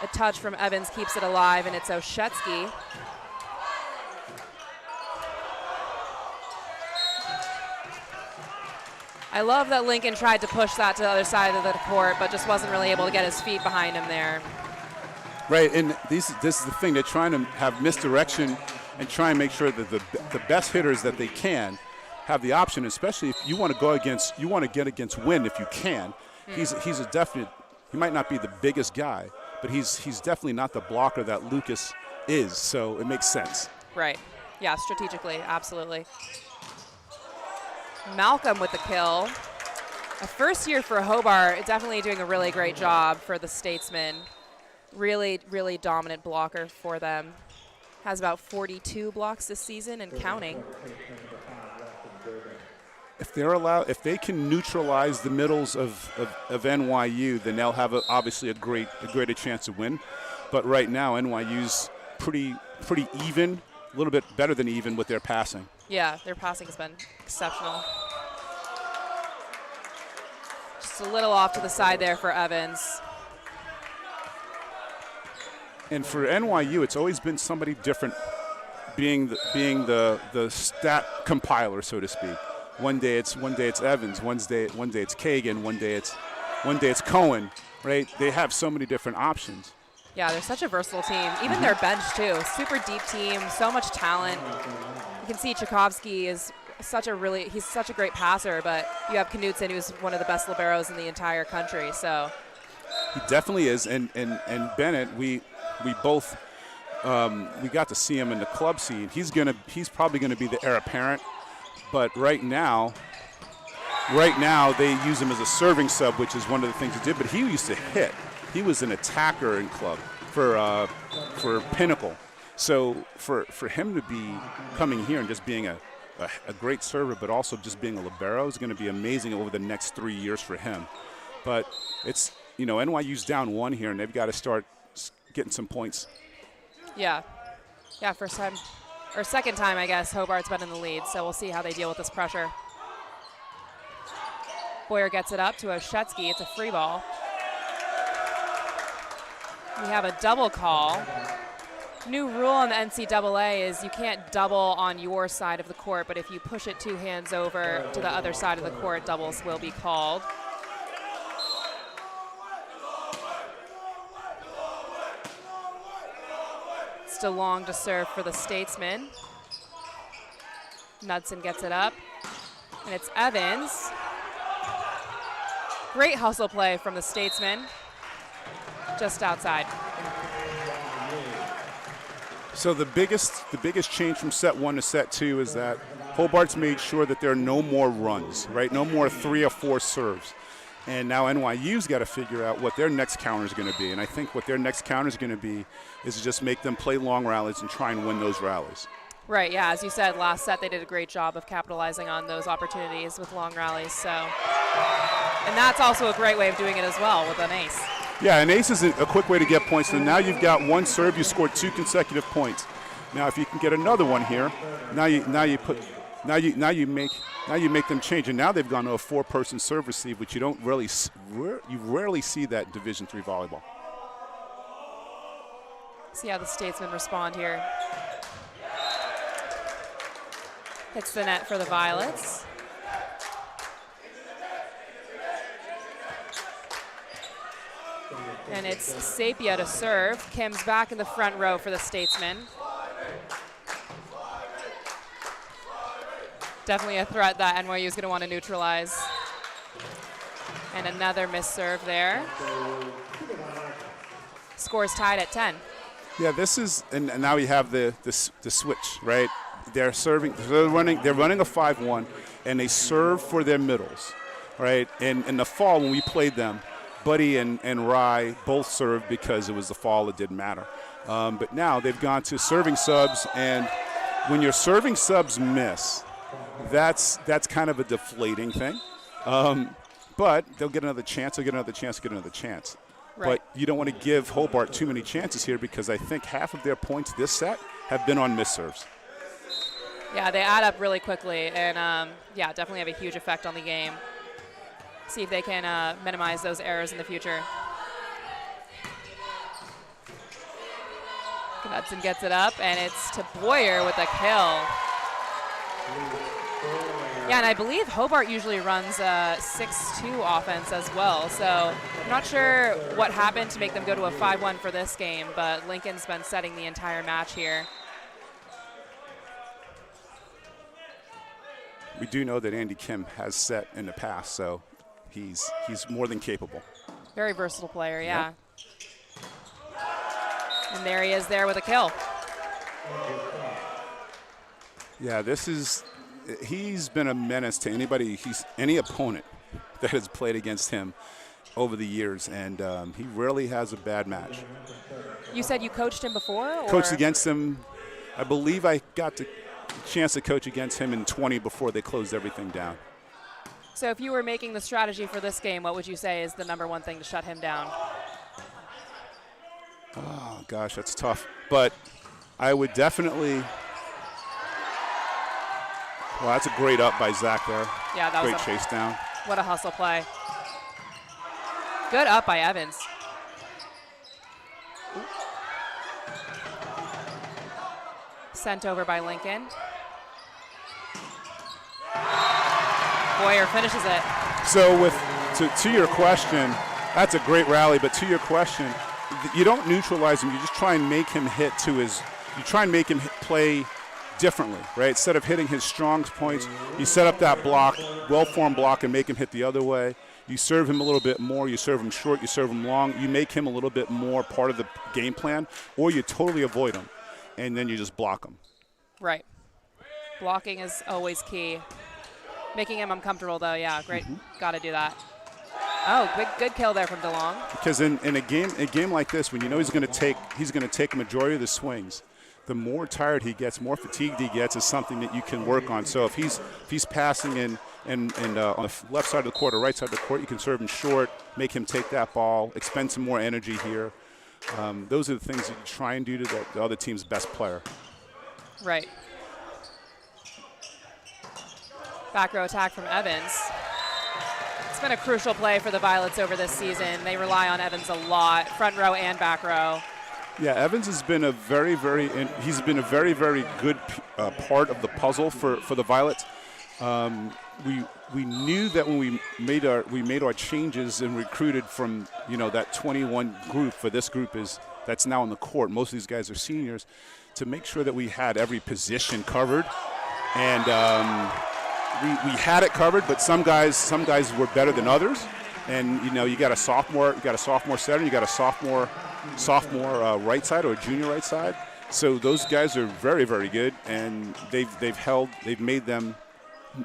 A touch from Evans keeps it alive, and it's Oshetsky. I love that Lincoln tried to push that to the other side of the court, but just wasn't really able to get his feet behind him there. Right, and this is the thing. They're trying to have misdirection and try and make sure that the best hitters that they can have the option, especially if you want to go against, you want to get against Wynn if you can. He's a definite, he might not be the biggest guy, but he's definitely not the blocker that Lucas is, so it makes sense. Right, yeah, strategically, absolutely. Malcolm with the kill. A first year for Hobart, definitely doing a really great job for the Statesmen. Really, really dominant blocker for them. Has about 42 blocks this season and counting. If they're allowed, if they can neutralize the middles of NYU, then they'll have obviously a greater chance to win. But right now, NYU's pretty even, a little bit better than even with their passing. Yeah, their passing has been exceptional. Just a little off to the side there for Evans. And for NYU, it's always been somebody different, being the stat compiler, so to speak. One day it's Evans, one day it's Kagan, one day it's Cohen, right? They have so many different options. Yeah, they're such a versatile team. Even their bench too, super deep team, so much talent. You can see Tchaikovsky is he's such a great passer, but you have Knutson, who's one of the best liberos in the entire country. So he definitely is, and Bennett, we both we got to see him in the club scene. He's probably gonna be the heir apparent, but right now they use him as a serving sub, which is one of the things he did. But he used to hit. He was an attacker in club for Pinnacle. So for him to be coming here and just being a great server, but also just being a libero is going to be amazing over the next 3 years for him. But it's, NYU's down one here, and they've got to start getting some points. Yeah, first time, or second time, I guess, Hobart's been in the lead, so we'll see how they deal with this pressure. Boyer gets it up to Oshetsky. It's a free ball. We have a double call. New rule on the NCAA is you can't double on your side of the court, but if you push it 2 hands over to the other side of the court, doubles will be called. Still long to serve for the Statesmen. Knudsen gets it up, and it's Evans. Great hustle play from the Statesmen, just outside. So the biggest change from set 1 to set 2 is that Hobart's made sure that there are no more runs, right? No more 3 or 4 serves. And now NYU's got to figure out what their next counter is going to be. And I think what their next counter is going to be is to just make them play long rallies and try and win those rallies. Right, yeah, as you said, last set they did a great job of capitalizing on those opportunities with long rallies. So, and that's also a great way of doing it as well with an ace. Yeah, an ace is a quick way to get points. So now you've got one serve, you scored 2 consecutive points. Now if you can get another one here, now you make them change, and now they've gone to a 4-person serve receive, which you rarely see that in Division III volleyball. See how the Statesmen respond here. Hits the net for the Violets. And it's Sapia to serve. Kim's back in the front row for the Statesmen. Definitely a threat that NYU is going to want to neutralize. And another missed serve there. Score's tied at 10. Yeah, this is, and now we have the switch, right? They're serving, they're running a 5-1, and they serve for their middles, right? And in the fall when we played them, Buddy and Rye both served because it was the fall, it didn't matter. But now they've gone to serving subs, and when your serving subs miss, that's kind of a deflating thing. But they'll get another chance, Right. But you don't want to give Hobart too many chances here because I think half of their points this set have been on miss serves. Yeah, they add up really quickly, and definitely have a huge effect on the game. see if they can minimize those errors in the future. Knudsen gets it up, and it's to Boyer with a kill. Yeah, and I believe Hobart usually runs a 6-2 offense as well, so I'm not sure what happened to make them go to a 5-1 for this game, but Lincoln's been setting the entire match here. We do know that Andy Kim has set in the past, so he's more than capable. Very versatile player, yeah. And there he is there with a kill. Yeah, he's been a menace to any opponent that has played against him over the years, and he rarely has a bad match. You said you coached him before? Or? Coached against him. I believe I got the chance to coach against him in 20 before they closed everything down. So if you were making the strategy for this game, what would you say is the #1 thing to shut him down? Oh, gosh, that's tough. But I would definitely – well, that's a great up by Zach there. Yeah, that was a great chase down. What a hustle play. Good up by Evans. Sent over by Lincoln. Boyer finishes it. So to your question, that's a great rally, but to your question, you don't neutralize him. You just try and make him play differently, right? Instead of hitting his strong points, you set up that block, well-formed block, and make him hit the other way. You serve him a little bit more. You serve him short. You serve him long. You make him a little bit more part of the game plan, or you totally avoid him, and then you just block him. Right. Blocking is always key. Making him uncomfortable, though, yeah, great. Got to do that. Oh, good kill there from DeLong. Because in a game like this, when you know he's going to take a majority of the swings, the more tired he gets, more fatigued he gets, is something that you can work on. So if he's passing in on the left side of the court or right side of the court, you can serve him short, make him take that ball, expend some more energy here. Those are the things that you try and do to the other team's best player. Right. Back row attack from Evans. It's been a crucial play for the Violets over this season. They rely on Evans a lot, front row and back row. Yeah, Evans has been a very, very good part of the puzzle for the Violets. We knew that when we made our changes and recruited from that 21 group, for this group that's now on the court. Most of these guys are seniors, to make sure that we had every position covered, and we had it covered. But some guys were better than others, and you got a sophomore center, you got a sophomore right side or a junior right side. So those guys are very, very good, and they've made them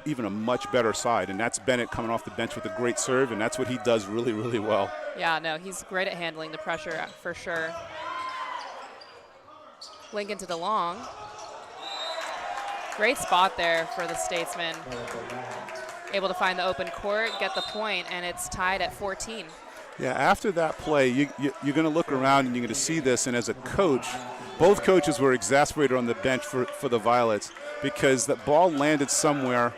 even a much better side, and that's Bennett coming off the bench with a great serve, and that's what he does really, really well. Yeah, no, he's great at handling the pressure for sure. Lincoln to DeLong. Great spot there for the Statesman. Able to find the open court, get the point, and it's tied at 14. Yeah, after that play, you're going to look around and you're going to see this, and as a coach, both coaches were exasperated on the bench for the Violets, because the ball landed somewhere,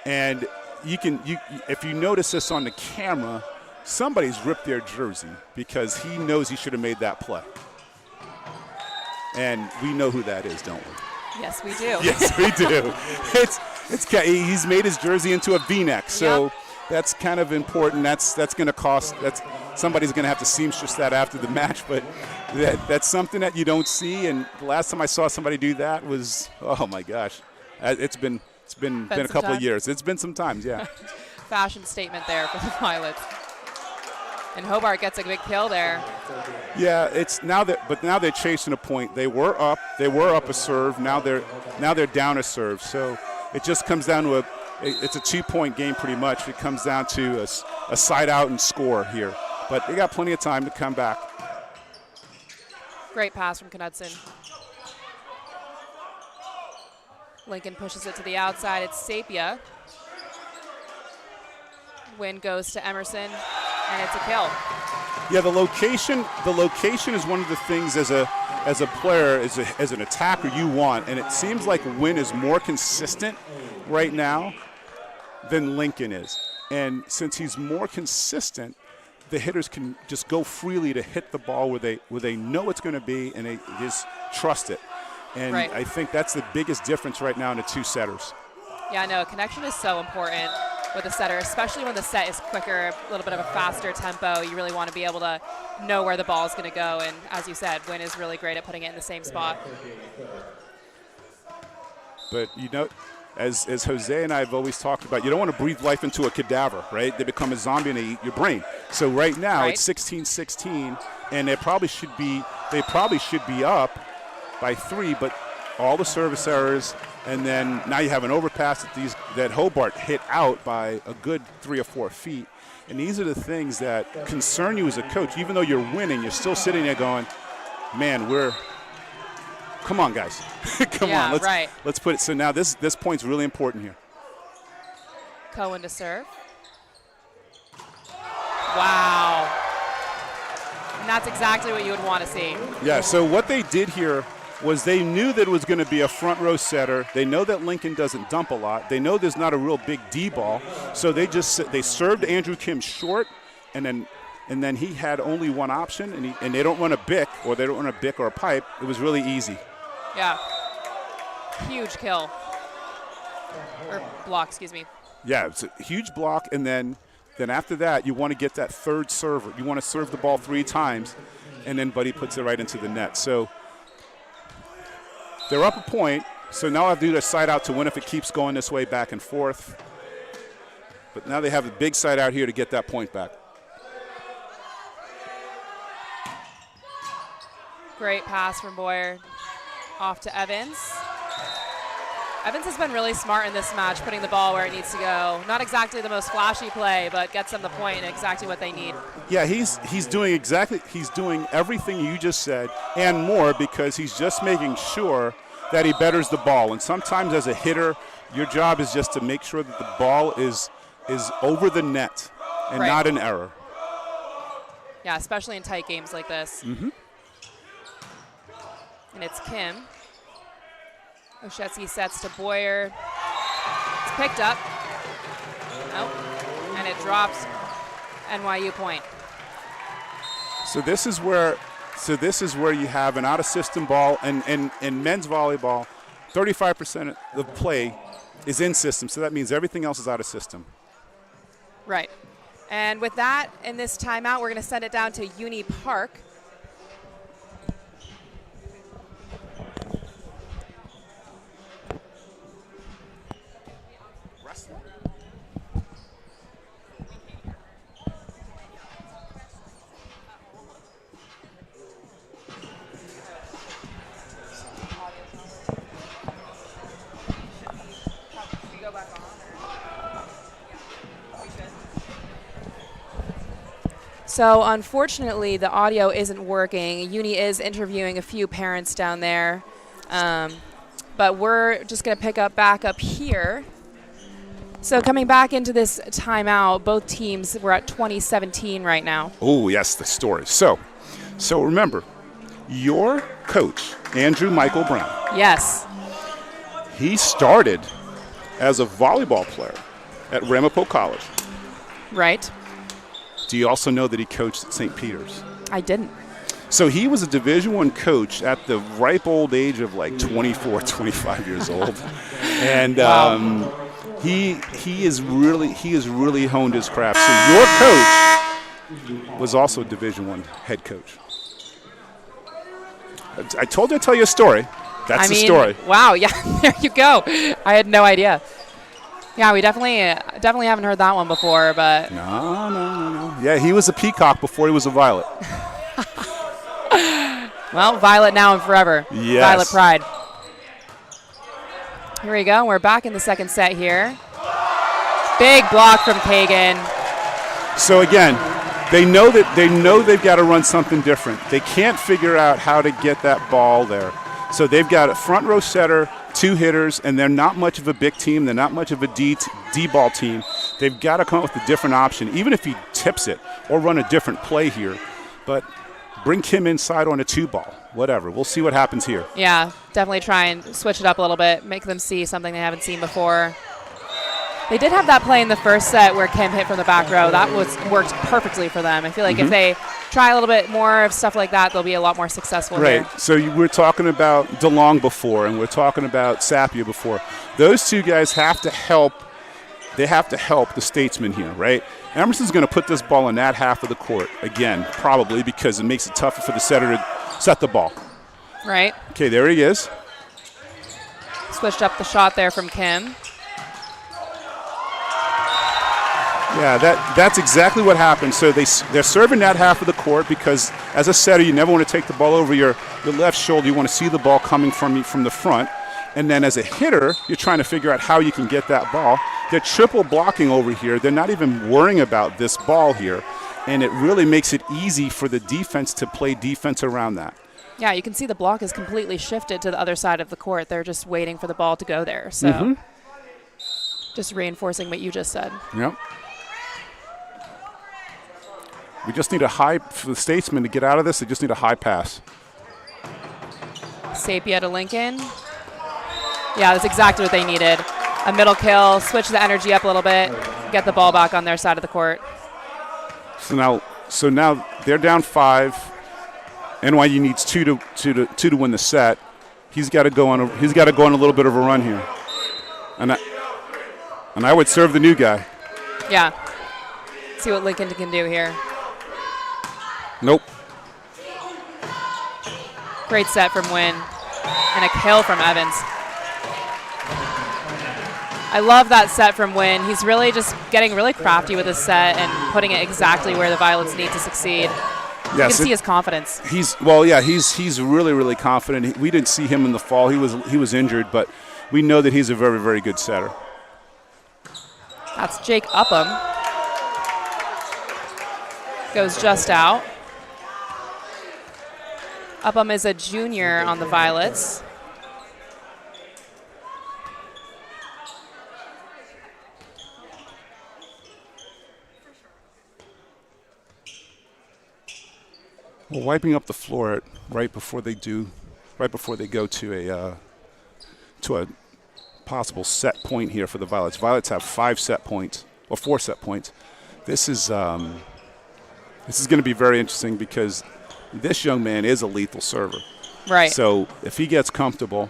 and if you notice this on the camera, somebody's ripped their jersey because he knows he should have made that play. And we know who that is, don't we? Yes, we do. Yes, we do. He's made his jersey into a V-neck, so yep. That's kind of important. That's going to cost. Somebody's going to have to seamstress that after the match, but that's something that you don't see. And the last time I saw somebody do that was, oh my gosh, it's been a couple of years. It's been some times, yeah. Fashion statement there for the Violets. And Hobart gets a big kill there. Yeah, now they're chasing a point. They were up a serve. Now they're down a serve. So it just comes down to it's a 2-point game pretty much. It comes down to a side out and score here. But they got plenty of time to come back. Great pass from Knudsen. Lincoln pushes it to the outside. It's Sapia. Win goes to Emerson, and it's a kill. Yeah, the location is one of the things as a player, as an attacker you want, and it seems like Win is more consistent right now than Lincoln is. And since he's more consistent, the hitters can just go freely to hit the ball where they know it's going to be and they just trust it. And Right. I think that's the biggest difference right now in the two setters. Yeah, no, connection is so important with a setter, especially when the set is quicker, a little bit of a faster tempo. You really want to be able to know where the ball is going to go. And as you said, Wynn is really great at putting it in the same spot. But, you know, as Jose and I have always talked about, you don't want to breathe life into a cadaver, right? They become a zombie and they eat your brain. So right now Right. it's 16-16, and they probably should be up by 3, but all the service errors, and then now you have an overpass that Hobart hit out by a good 3 or 4 feet. And these are the things that concern you as a coach. Even though you're winning, you're still sitting there going, man, come on, guys. Come Yeah, on, right. let's put it. So now this point's really important here. Cohen to serve. Wow. And that's exactly what you would want to see. Yeah, so what they did here was they knew that it was going to be a front row setter. They know that Lincoln doesn't dump a lot. They know there's not a real big D ball. So they served Andrew Kim short, and then he had only one option, and they don't run a bic, or they don't run a bic or a pipe. It was really easy. Yeah. Huge kill. Or block, excuse me. Yeah, it's a huge block, and then after that, you want to get that third server. You want to serve the ball 3 times, and then Buddy puts it right into the net. So they're up a point, so now I have to do the side out to win if it keeps going this way back and forth. But now they have a big side out here to get that point back. Great pass from Boyer off to Evans. Evans has been really smart in this match, putting the ball where it needs to go. Not exactly the most flashy play, but gets them the point and exactly what they need. Yeah, he's doing everything you just said and more, because he's just making sure that he betters the ball. And sometimes as a hitter, your job is just to make sure that the ball is over the net and Right. not an error. Yeah, especially in tight games like this. Mm-hmm. And it's Kim. Oshetsky sets to Boyer. It's picked up. Nope. And it drops. NYU point. So this is where you have an out-of-system ball, and in men's volleyball, 35% of the play is in system. So that means everything else is out of system. Right. And with that, in this timeout, we're going to send it down to Uni Park. So unfortunately, the audio isn't working. Uni is interviewing a few parents down there. But we're just going to pick up back up here. So coming back into this timeout, both teams were at 20-17 right now. Oh, yes, the story. So remember, your coach, Andrew Michael Brown, Yes. he started as a volleyball player at Ramapo College. Right. Do you also know that he coached at St. Peter's? I didn't. So he was a Division I coach at the ripe old age of like 24, 25 years old. And he has really honed his craft. So your coach was also a Division I head coach. I told you I'd tell you a story. That's the story. Wow, yeah, there you go. I had no idea. Yeah, we definitely haven't heard that one before, but No. Yeah, he was a peacock before he was a violet. well, Violet now and forever. Yes. Violet pride. Here we go. We're back in the second set here. Big block from Kagan. So again, they know they've got to run something different. They can't figure out how to get that ball there. So they've got a front row setter, 2 hitters, and they're not much of a big team. They're not much of a D-ball team. They've got to come up with a different option, even if he tips it or run a different play here. But bring Kim inside on a 2-ball, whatever. We'll see what happens here. Yeah, definitely try and switch it up a little bit, make them see something they haven't seen before. They did have that play in the first set where Kim hit from the back row. That worked perfectly for them. I feel like if they try a little bit more of stuff like that, they'll be a lot more successful Right. here. So we're talking about DeLong before, and we're talking about Sapia before. Those two guys have to help. They have to help the Statesman here, right? Emerson's going to put this ball in that half of the court again, probably because it makes it tougher for the setter to set the ball. Right. Okay, there he is. Switched up the shot there from Kim. Yeah, that's exactly what happened. So they're serving that half of the court because as a setter, you never want to take the ball over your left shoulder. You want to see the ball coming from the front. And then as a hitter, you're trying to figure out how you can get that ball. They're triple blocking over here. They're not even worrying about this ball here. And it really makes it easy for the defense to play defense around that. Yeah, you can see the block is completely shifted to the other side of the court. They're just waiting for the ball to go there. So just reinforcing what you just said. Yep. We just need a high, for the Statesman to get out of this, they just need a high pass. Sapia to Lincoln. Yeah, that's exactly what they needed. A middle kill, switch the energy up a little bit, get the ball back on their side of the court. So now they're down 5. NYU needs two to win the set. He's got to go on a little bit of a run here. And I would serve the new guy. Yeah. See what Lincoln can do here. Nope. Great set from Wynn. And a kill from Evans. I love that set from Wynn. He's really just getting really crafty with his set and putting it exactly where the Violets need to succeed. Yes, you can see his confidence. He's really, really confident. We didn't see him in the fall. He was injured, but we know that he's a very, very good setter. That's Jake Upham. Goes just out. Upham is a junior on the Violets. Well, wiping up the floor right before they go to a possible set point here for the Violets. Violets have 5 set points or 4 set points. This is going to be very interesting because this young man is a lethal server. Right. So if he gets comfortable,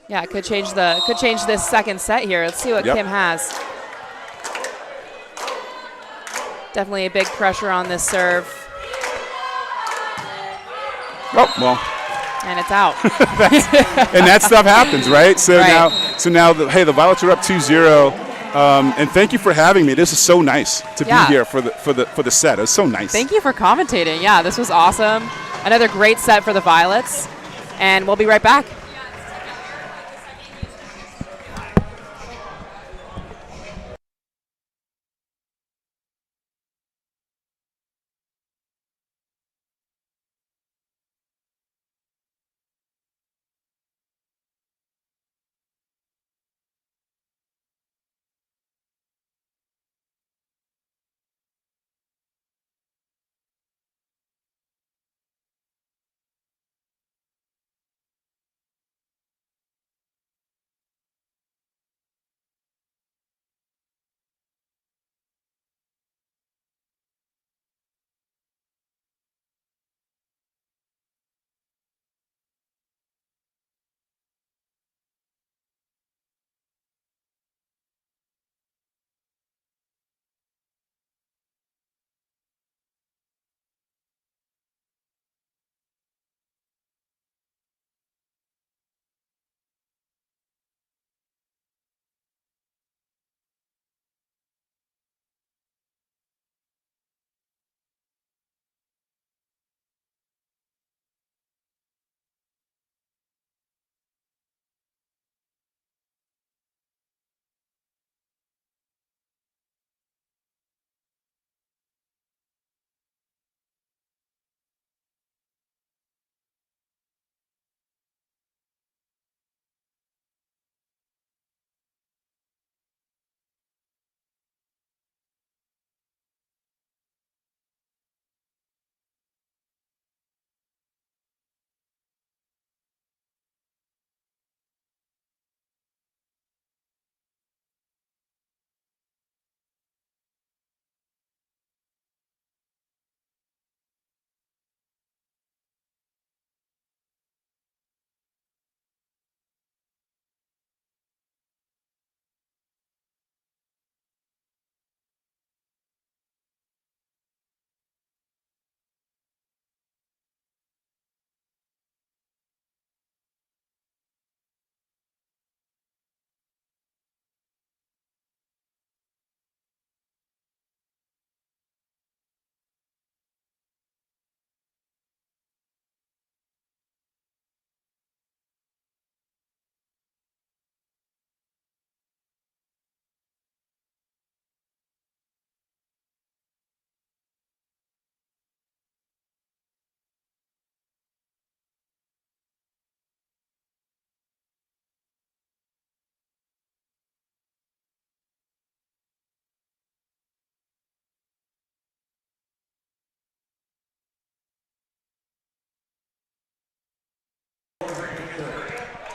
yeah, it could change this second set here. Let's see what Kim has. Definitely a big pressure on this serve. Oh, well. And it's out. And that stuff happens, right? So right. now the Violets are up 2-0. And thank you for having me. This is so nice to be here for the set. It's so nice. Thank you for commentating. Yeah, this was awesome. Another great set for the Violets. And we'll be right back.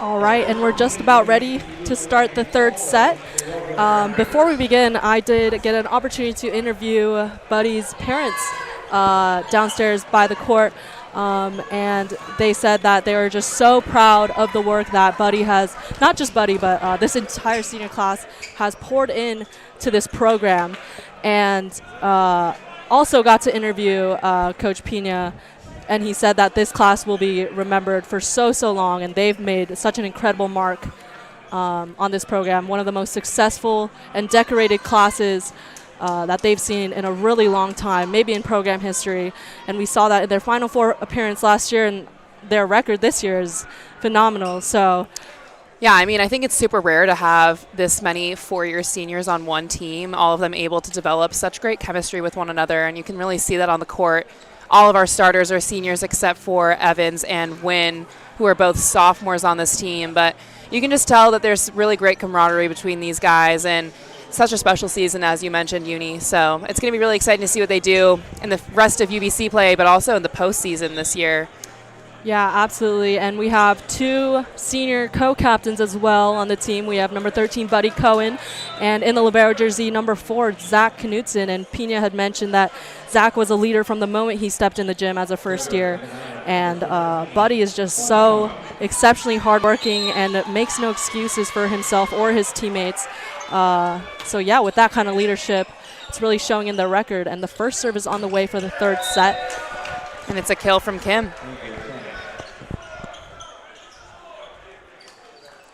All right, and we're just about ready to start the third set. Before we begin, I did get an opportunity to interview Buddy's parents downstairs by the court, and they said that they were just so proud of the work that Buddy has, not just Buddy, but this entire senior class has poured in to this program. And also got to interview Coach Pina, and he said that this class will be remembered for so long, and they've made such an incredible mark on this program, one of the most successful and decorated classes that they've seen in a really long time, maybe in program history. And we saw that in their Final Four appearance last year, and their record this year is phenomenal. So, yeah, I mean, I think it's super rare to have this many four-year seniors on one team, all of them able to develop such great chemistry with one another, and you can really see that on the court. All of our starters are seniors except for Evans and Wynn, who are both sophomores on this team, but you can just tell that there's really great camaraderie between these guys, and such a special season, as you mentioned, Uni. So it's going to be really exciting to see what they do in the rest of UBC play, but also in the postseason this year. Yeah, absolutely. And we have two senior co-captains as well on the team. We have number 13, Buddy Cohen, and in the libero jersey, number 4, Zach Knutson. And Pina had mentioned that Zach was a leader from the moment he stepped in the gym as a first year. And Buddy is just so exceptionally hardworking and makes no excuses for himself or his teammates. So yeah, with that kind of leadership, it's really showing in their record. And the first serve is on the way for the third set. And it's a kill from Kim.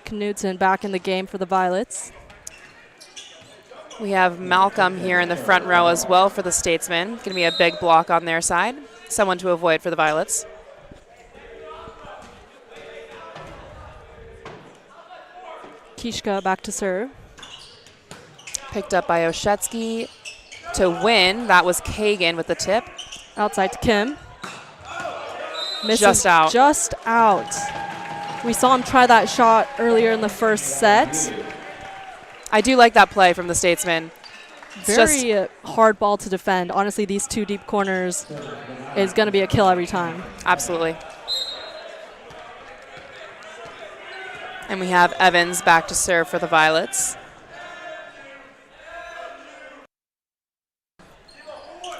Knutson back in the game for the Violets. We have Malcolm here in the front row as well for the Statesmen. Going to be a big block on their side. Someone to avoid for the Violets. Kishka back to serve. Picked up by Oshetsky to Win. That was Kagan with the tip. Outside to Kim. Misses Just out. Just out. We saw him try that shot earlier in the first set. I do like that play from the Statesmen. Very hard ball to defend. Honestly, these two deep corners is going to be a kill every time. Absolutely. And we have Evans back to serve for the Violets.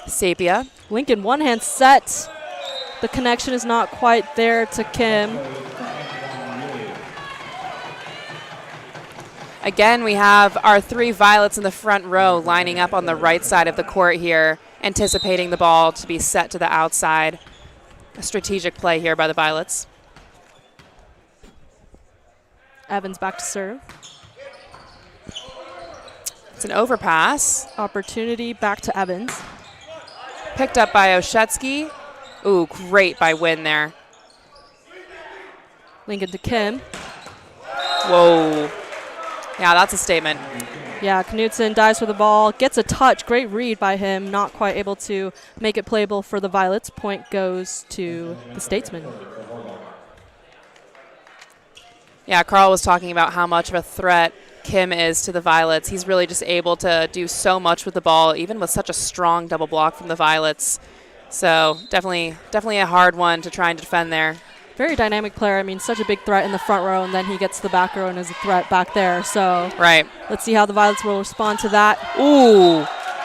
Sapia. Lincoln one-hand set. The connection is not quite there to Kim. Again, we have our 3 Violets in the front row lining up on the right side of the court here, anticipating the ball to be set to the outside. A strategic play here by the Violets. Evans back to serve. It's an overpass. Opportunity back to Evans. Picked up by Oshetsky. Ooh, great by Wynn there. Lincoln to Kim. Whoa. Yeah, that's a statement. Yeah, Knutson dives for the ball, gets a touch. Great read by him, not quite able to make it playable for the Violets. Point goes to the Statesmen. Yeah, Carl was talking about how much of a threat Kim is to the Violets. He's really just able to do so much with the ball, even with such a strong double block from the Violets. So definitely a hard one to try and defend there. Very dynamic player. I mean, such a big threat in the front row, and then he gets to the back row and is a threat back there. So right. Let's see how the Violets will respond to that. Ooh.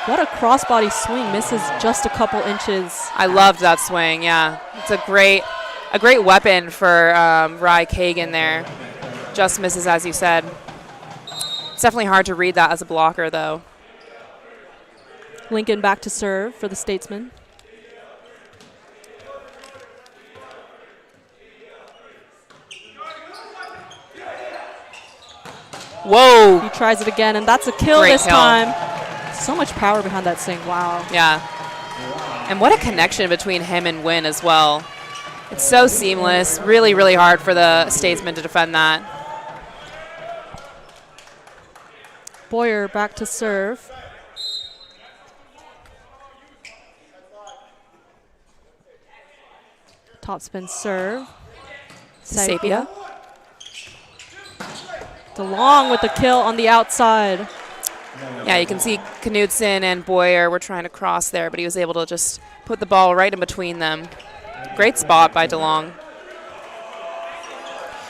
What a crossbody swing. Misses just a couple inches. I loved that swing, yeah. It's a great weapon for Rye Kagan there. Just misses, as you said. It's definitely hard to read that as a blocker, though. Lincoln back to serve for the Statesmen. Whoa. He tries it again, and that's a kill Great this kill. time. So much power behind that swing. Wow. Yeah. And what a connection between him and Wynn as well. It's so seamless. Really, really hard for the Statesmen to defend that. Boyer back to serve. Topspin serve. Sapia. DeLong with the kill on the outside. Yeah, you can see Knutson and Boyer were trying to cross there, but he was able to just put the ball right in between them. Great spot by DeLong.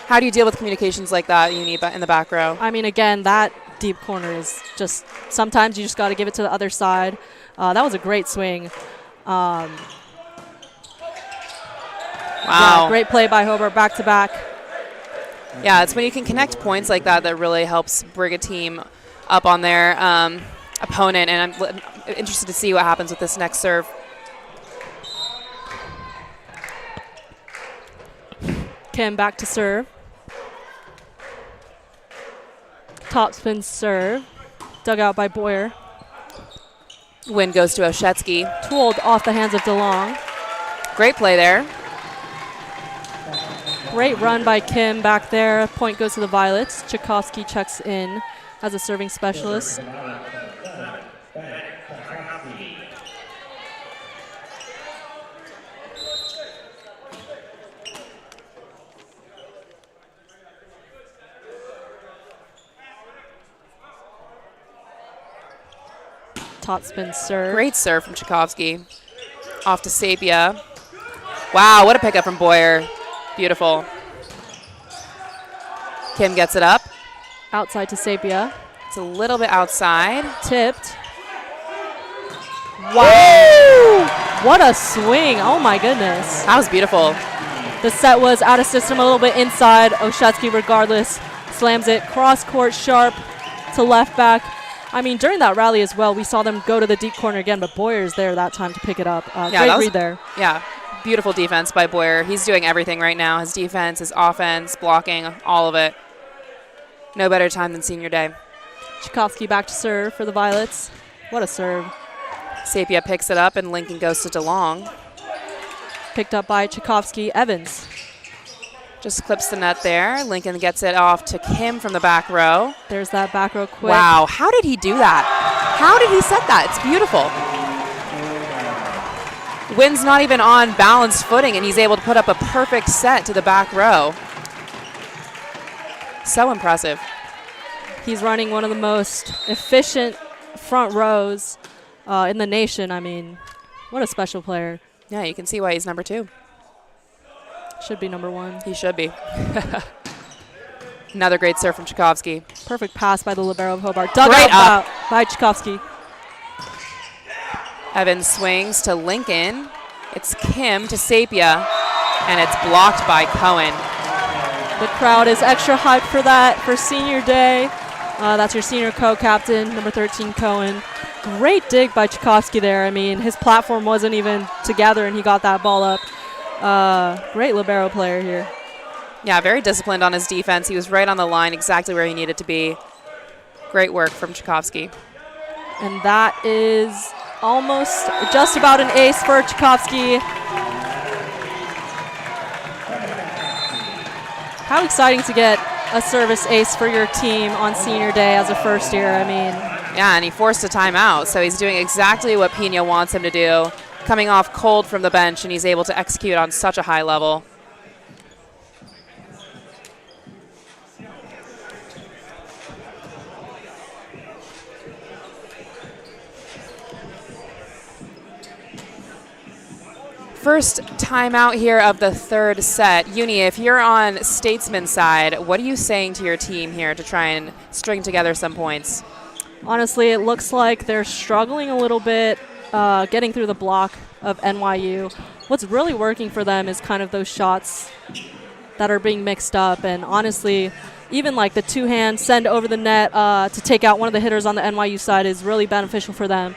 How do you deal with communications like that, Uni, in the back row? I mean, again, that deep corner is just sometimes you just got to give it to the other side. That was a great swing. Wow. Yeah, great play by Hobart, back to back. Yeah, it's when you can connect points like that that really helps bring a team up on their opponent, and I'm interested to see what happens with this next serve. Kim back to serve. Top spin serve. Dug out by Boyer. Win goes to Oshetsky. Tooled off the hands of DeLong. Great play there. Great run by Kim back there. Point goes to the Violets. Tchaikovsky checks in as a serving specialist. Top spin serve. Great serve from Tchaikovsky. Off to Sapia. Wow, what a pickup from Boyer. Beautiful. Kim gets it up. Outside to Sapia. It's a little bit outside. Tipped. Wow! What a swing. Oh my goodness. That was beautiful. The set was out of system, a little bit inside. Oshetsky, regardless, slams it cross court sharp to left back. I mean, during that rally as well, we saw them go to the deep corner again, but Boyer's there that time to pick it up. Great read there. Yeah, beautiful defense by Boyer. He's doing everything right now. His defense, his offense, blocking, all of it. No better time than senior day. Tchaikovsky back to serve for the Violets. What a serve. Sapia picks it up, and Lincoln goes to DeLong. Picked up by Tchaikovsky. Evans. Just clips the net there. Lincoln gets it off to Kim from the back row. There's that back row quick. Wow, how did he do that? How did he set that? It's beautiful. Wynn's not even on balanced footing, and he's able to put up a perfect set to the back row. So impressive. He's running one of the most efficient front rows in the nation. I mean, what a special player. Yeah, you can see why he's number 2. Should be number 1. He should be. Another great serve from Tchaikovsky. Perfect pass by the libero of Hobart. Dug Great out by Tchaikovsky. Evans swings to Lincoln. It's Kim to Sapia, and it's blocked by Cohen. The crowd is extra hyped for that, for senior day. That's your senior co-captain, number 13, Cohen. Great dig by Tchaikovsky there. I mean, his platform wasn't even together, and he got that ball up. Great libero player here. Yeah, very disciplined on his defense. He was right on the line, exactly where he needed to be. Great work from Tchaikovsky. And that is almost just about an ace for Tchaikovsky. How exciting to get a service ace for your team on senior day as a first year. I mean, yeah, and he forced a timeout, so he's doing exactly what Pina wants him to do. Coming off cold from the bench, and he's able to execute on such a high level. First timeout here of the third set. Uni, if you're on Statesman's side, what are you saying to your team here to try and string together some points? Honestly, it looks like they're struggling a little bit getting through the block of NYU. What's really working for them is kind of those shots that are being mixed up. And honestly, even like the two-hand send over the net to take out one of the hitters on the NYU side is really beneficial for them.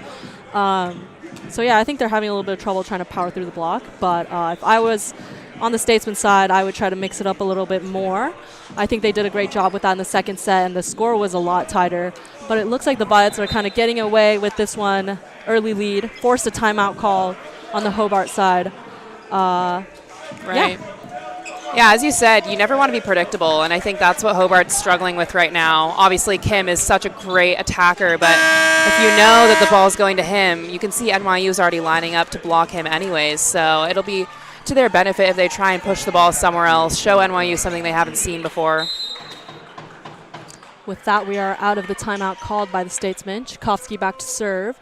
So yeah, I think they're having a little bit of trouble trying to power through the block. But if I was on the Statesman side, I would try to mix it up a little bit more. I think they did a great job with that in the second set, and the score was a lot tighter. But it looks like the Violets are kind of getting away with this one early lead, forced a timeout call on the Hobart side. Right. Yeah, as you said, you never want to be predictable, and I think that's what Hobart's struggling with right now. Obviously, Kim is such a great attacker, but if you know that the ball's going to him, you can see NYU's already lining up to block him anyways, so it'll be to their benefit if they try and push the ball somewhere else, show NYU something they haven't seen before. With that, we are out of the timeout called by the Statesman. Tchaikovsky back to serve.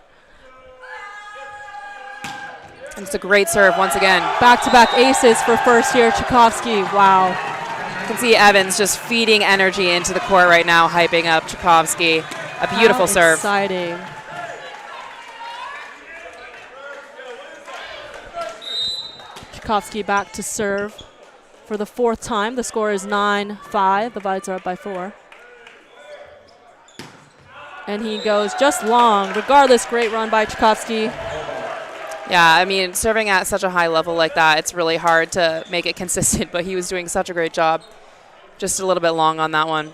And it's a great serve once again. Back-to-back aces for first year Tchaikovsky. Wow. You can see Evans just feeding energy into the court right now, hyping up Tchaikovsky. A beautiful serve. Exciting. Tchaikovsky back to serve for the 4th time. The score is 9-5. The Violets are up by 4. And he goes just long. Regardless, great run by Tchaikovsky. Yeah, I mean, serving at such a high level like that, it's really hard to make it consistent, but he was doing such a great job. Just a little bit long on that one.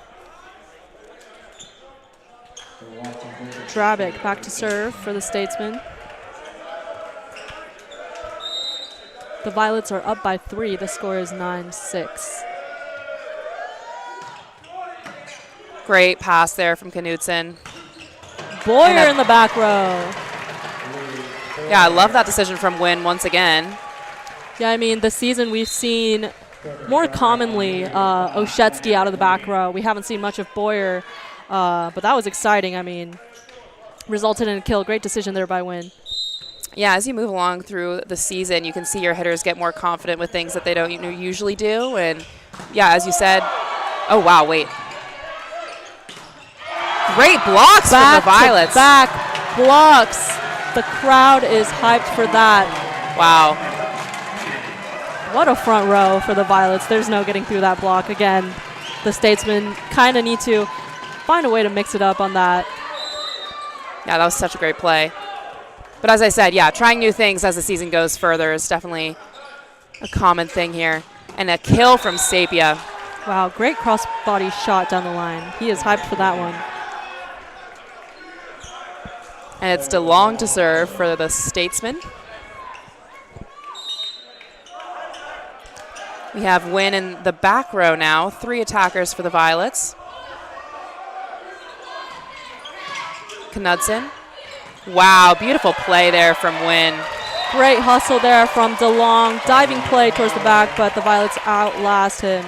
Drabic back to serve for the Statesman. The Violets are up by 3. The score is 9-6. Great pass there from Knutson. Boyer in the back row. Yeah, I love that decision from Wynn once again. Yeah, I mean, this season we've seen more commonly Oshetsky out of the back row. We haven't seen much of Boyer, but that was exciting. I mean, resulted in a kill. Great decision there by Wynn. Yeah, as you move along through the season, you can see your hitters get more confident with things that they don't usually do. And, yeah, as you said, oh, wow, wait. Great blocks from the Violets. Back blocks. The crowd is hyped for that. Wow. What a front row for the Violets. There's no getting through that block. Again, the Statesmen kind of need to find a way to mix it up on that. Yeah, that was such a great play. But as I said, yeah, trying new things as the season goes further is definitely a common thing here. And a kill from Sapia. Wow, great cross-body shot down the line. He is hyped for that one. And it's DeLong to serve for the Statesman. We have Wynn in the back row now. 3 attackers for the Violets. Knudsen. Wow, beautiful play there from Wynn. Great hustle there from DeLong. Diving play towards the back, but the Violets outlast him.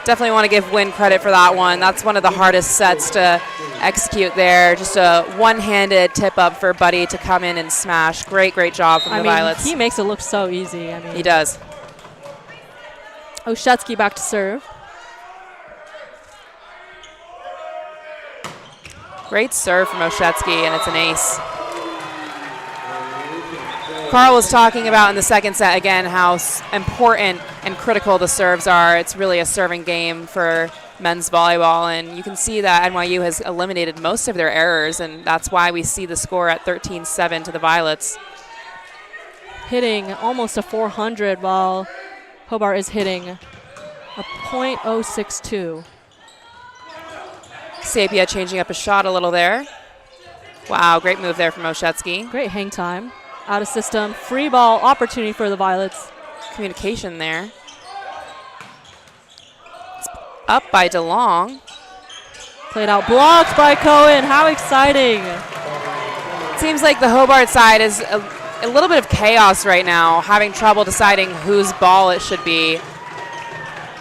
Definitely want to give Wynn credit for that one. That's one of the hardest sets to execute there. Just a one-handed tip up for Buddy to come in and smash. Great, great job from the Violets. He makes it look so easy. He does. Oshetsky back to serve. Great serve from Oshetsky, and it's an ace. Carl was talking about in the second set, again, how important and critical the serves are. It's really a serving game for men's volleyball, and you can see that NYU has eliminated most of their errors, and that's why we see the score at 13-7 to the Violets. Hitting almost a 400 while Hobart is hitting a .062. Sapia changing up his shot a little there. Wow, great move there from Oshetsky. Great hang time. Out of system. Free ball opportunity for the Violets. Communication there. It's up by DeLong. Played out. Blocked by Cohen. How exciting. Seems like the Hobart side is a little bit of chaos right now, having trouble deciding whose ball it should be.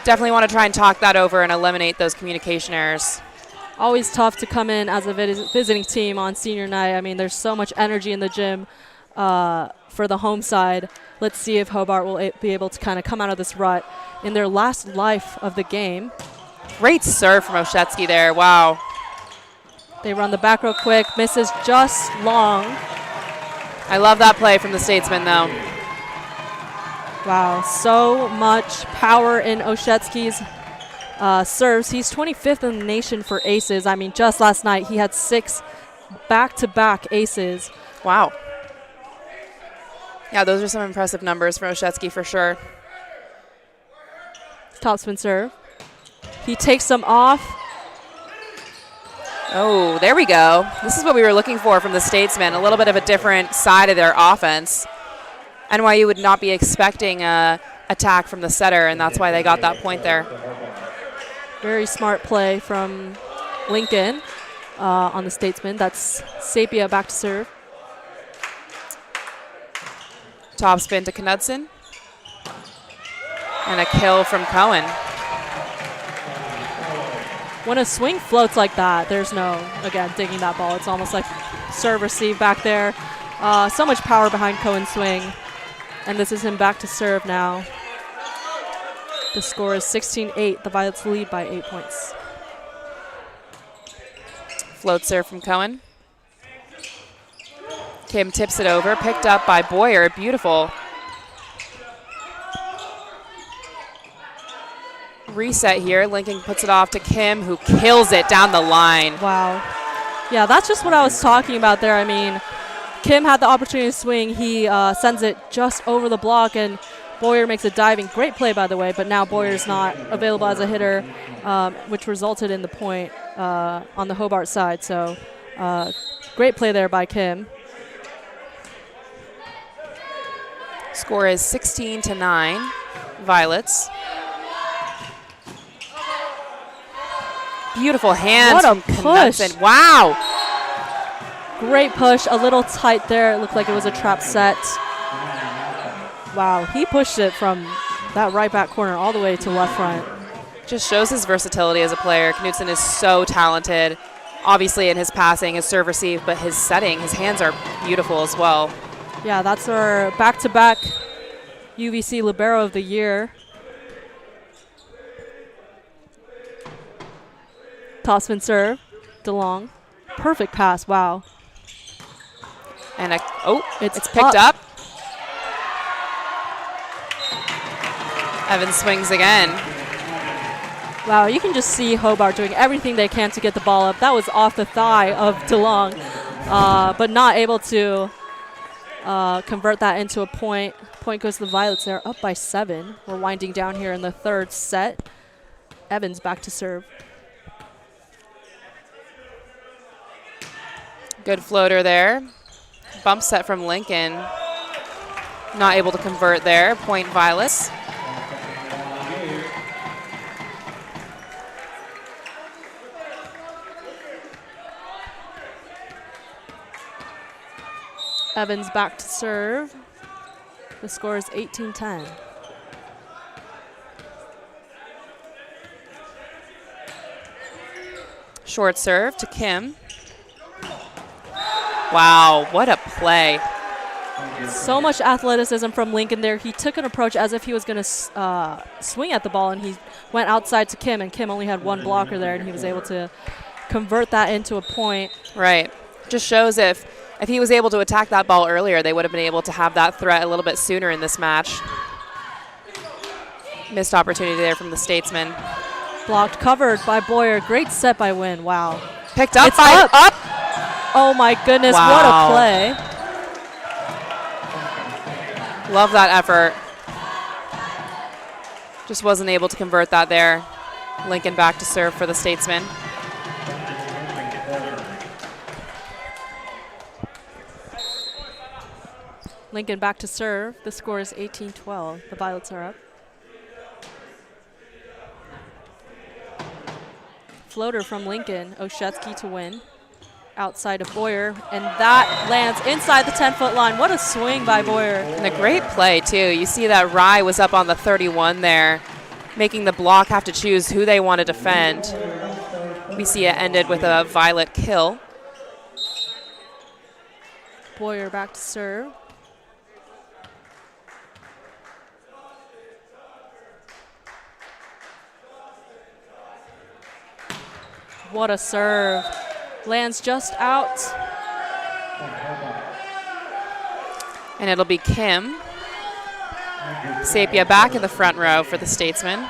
Definitely want to try and talk that over and eliminate those communication errors. Always tough to come in as a visiting team on senior night. I mean, there's so much energy in the gym for the home side. Let's see if Hobart will be able to kind of come out of this rut in their last life of the game. Great serve from Oshetsky there. Wow. They run the back row quick. Misses just long. I love that play from the Statesman, though. Wow, so much power in Oshetsky's serves. He's 25th in the nation for aces. I mean, just last night he had 6 back-to-back aces. Wow. Yeah, those are some impressive numbers for Oshetsky for sure. Topspin serve. He takes them off. Oh, there we go. This is what we were looking for from the Statesman, a little bit of a different side of their offense. NYU would not be expecting a attack from the setter, and that's why they got that point there. Very smart play from Lincoln on the Statesman. That's Sapia back to serve. Top spin to Knudsen. And a kill from Cohen. When a swing floats like that, there's no, again, digging that ball. It's almost like serve, receive back there. So much power behind Cohen's swing. And this is him back to serve now. The score is 16-8. The Violets lead by 8 points. Float serve from Cohen. Kim tips it over, picked up by Boyer. Beautiful. Reset here. Lincoln puts it off to Kim, who kills it down the line. Wow. Yeah, that's just what I was talking about there. I mean, Kim had the opportunity to swing. He sends it just over the block, and Boyer makes a diving. Great play, by the way, but now Boyer's not available as a hitter, which resulted in the point on the Hobart side. So great play there by Kim. Score is 16-9, Violets. Beautiful hands. What a from push. Knudsen. Wow. Great push, a little tight there. It looked like it was a trap set. Wow, he pushed it from that right back corner all the way to left front. Just shows his versatility as a player. Knudsen is so talented, obviously in his passing, his serve receive, but his setting, his hands are beautiful as well. Yeah, that's our back-to-back UVC Libero of the Year. Topspin serve, DeLong. Perfect pass, wow. And it's picked up. Evans swings again. Wow, you can just see Hobart doing everything they can to get the ball up. That was off the thigh of DeLong, but not able to convert that into a point. Point goes to the Violets. They're up by 7. We're winding down here in the third set. Evans back to serve. Good floater there. Bump set from Lincoln. Not able to convert there. Point Violets. Evans back to serve. The score is 18-10. Short serve to Kim. Wow, what a play. So much athleticism from Lincoln there. He took an approach as if he was going to swing at the ball, and he went outside to Kim, and Kim only had one blocker there, and he was able to convert that into a point. Right. Just shows if he was able to attack that ball earlier, they would have been able to have that threat a little bit sooner in this match. Missed opportunity there from the Statesman. Blocked, covered by Boyer. Great set by Wynn. Wow. Picked up It's by up. Oh my goodness, Wow. what a play. Love that effort. Just wasn't able to convert that there. Lincoln back to serve for the Statesman. Lincoln back to serve. The score is 18-12. The Violets are up. Floater from Lincoln. Oshetsky to Win. Outside of Boyer, and that lands inside the 10-foot line. What a swing by Boyer. And a great play, too. You see that Rye was up on the 31 there, making the block have to choose who they want to defend. We see it ended with a Violet kill. Boyer back to serve. What a serve. Lands just out. And it'll be Kim. Sapia back in the front row for the Statesman.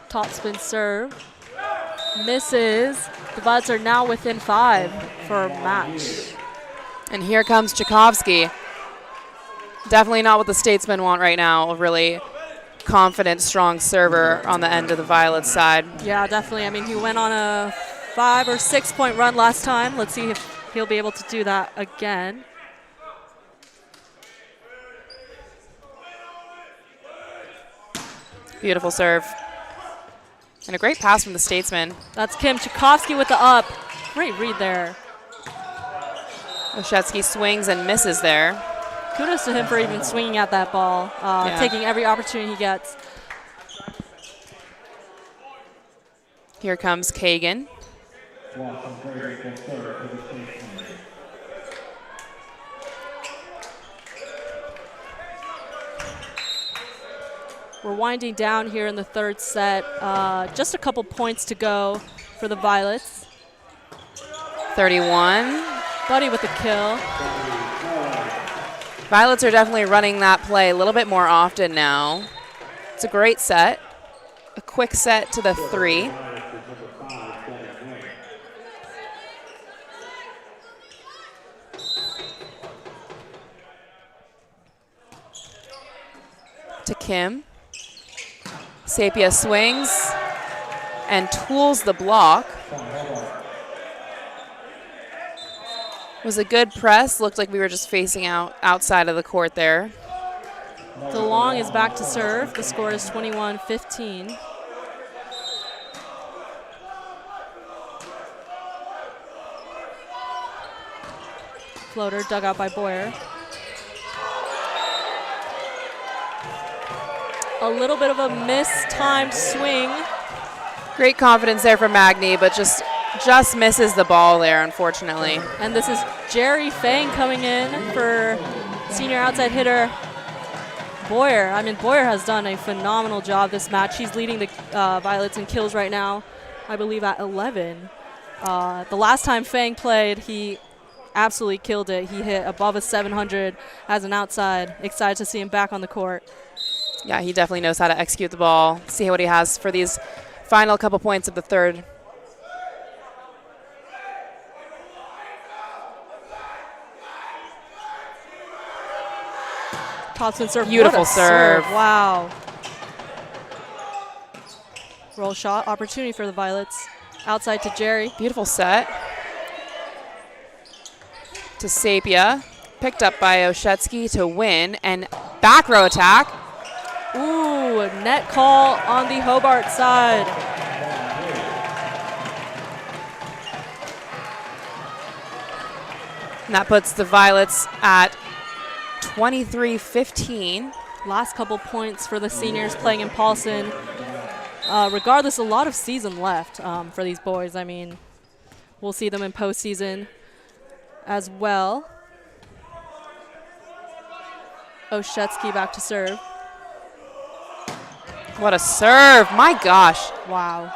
Topspin serve. Misses. The Violets are now within 5 for a match. And here comes Tchaikovsky. Definitely not what the Statesmen want right now. A really confident, strong server on the end of the Violet side. Yeah, definitely. I mean, he went on a 5 or 6 point run last time. Let's see if he'll be able to do that again. Beautiful serve. And a great pass from the Statesman. That's Kim Tchaikovsky with the up. Great read there. Oshetsky swings and misses there. Kudos to him for even swinging at that ball, taking every opportunity he gets. Here comes Kagan. We're winding down here in the third set. Just a couple points to go for the Violets. 31. Buddy with the kill. Violets are definitely running that play a little bit more often now. It's a great set. A quick set to the 3. To Kim. Sapia swings and tools the block. Was a good press. Looked like we were just facing outside of the court there. DeLong is back to serve. The score is 21-15. Floater dug out by Boyer. A little bit of a mistimed swing. Great confidence there from Magny, but just misses the ball there, unfortunately. And this is Jerry Fang coming in for senior outside hitter Boyer. I mean, Boyer has done a phenomenal job this match. He's leading the Violets in kills right now, I believe at 11. The last time Fang played, he absolutely killed it. He hit above a 700 as an outside. Excited to see him back on the court. Yeah, he definitely knows how to execute the ball. See what he has for these final couple points of the third. Topspin serve. Beautiful serve. Wow. Roll shot. Opportunity for the Violets. Outside to Jerry. Beautiful set. To Sapia. Picked up by Oshetsky to win. And back row attack. Ooh, net call on the Hobart side. And that puts the Violets at 23-15. Last couple points for the seniors playing in Paulson. Regardless, a lot of season left for these boys. I mean, we'll see them in postseason as well. Oshetsky back to serve. What a serve. My gosh. Wow.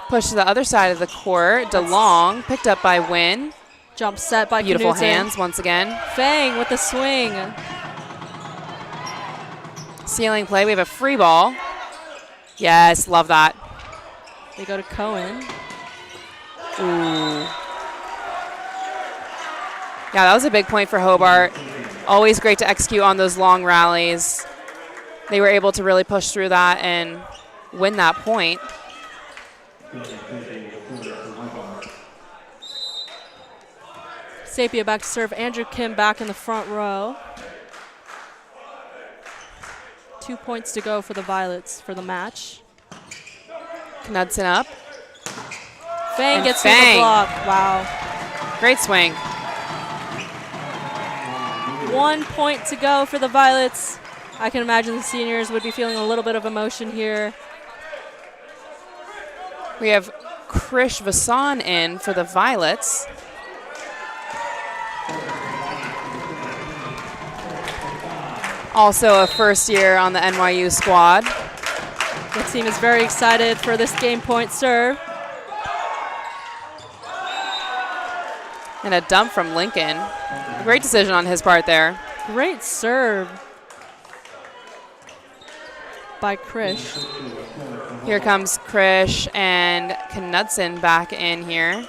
Push to the other side of the court. DeLong picked up by Wynn. Jump set by Beautiful Knudsen. hands once again. Fang with the swing. Ceiling play. We have a free ball. Yes, love that. They go to Cohen. Ooh. Yeah, that was a big point for Hobart. Always great to execute on those long rallies. They were able to really push through that and win that point. Sapia back to serve. Andrew Kim back in the front row. 2 points to go for the Violets for the match. Knudsen up. Fang And gets through the Fang. block. Wow. Great swing. 1 point to go for the Violets. I can imagine the seniors would be feeling a little bit of emotion here. We have Krish Vasan in for the Violets. Also a first year on the NYU squad. The team is very excited for this game point serve. And a dump from Lincoln. A great decision on his part there. Great serve by Krish. Here comes Krish and Knudsen back in here.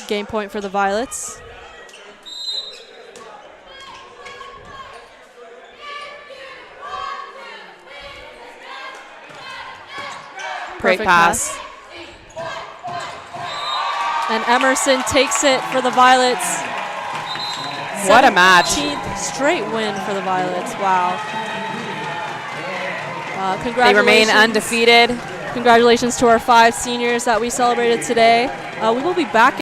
Game point for the Violets. Great Perfect pass. And Emerson takes it for the Violets. What a match. 17th straight win for the Violets. Wow. They Congratulations. remain undefeated. Congratulations to our 5 seniors that we celebrated today. We will be back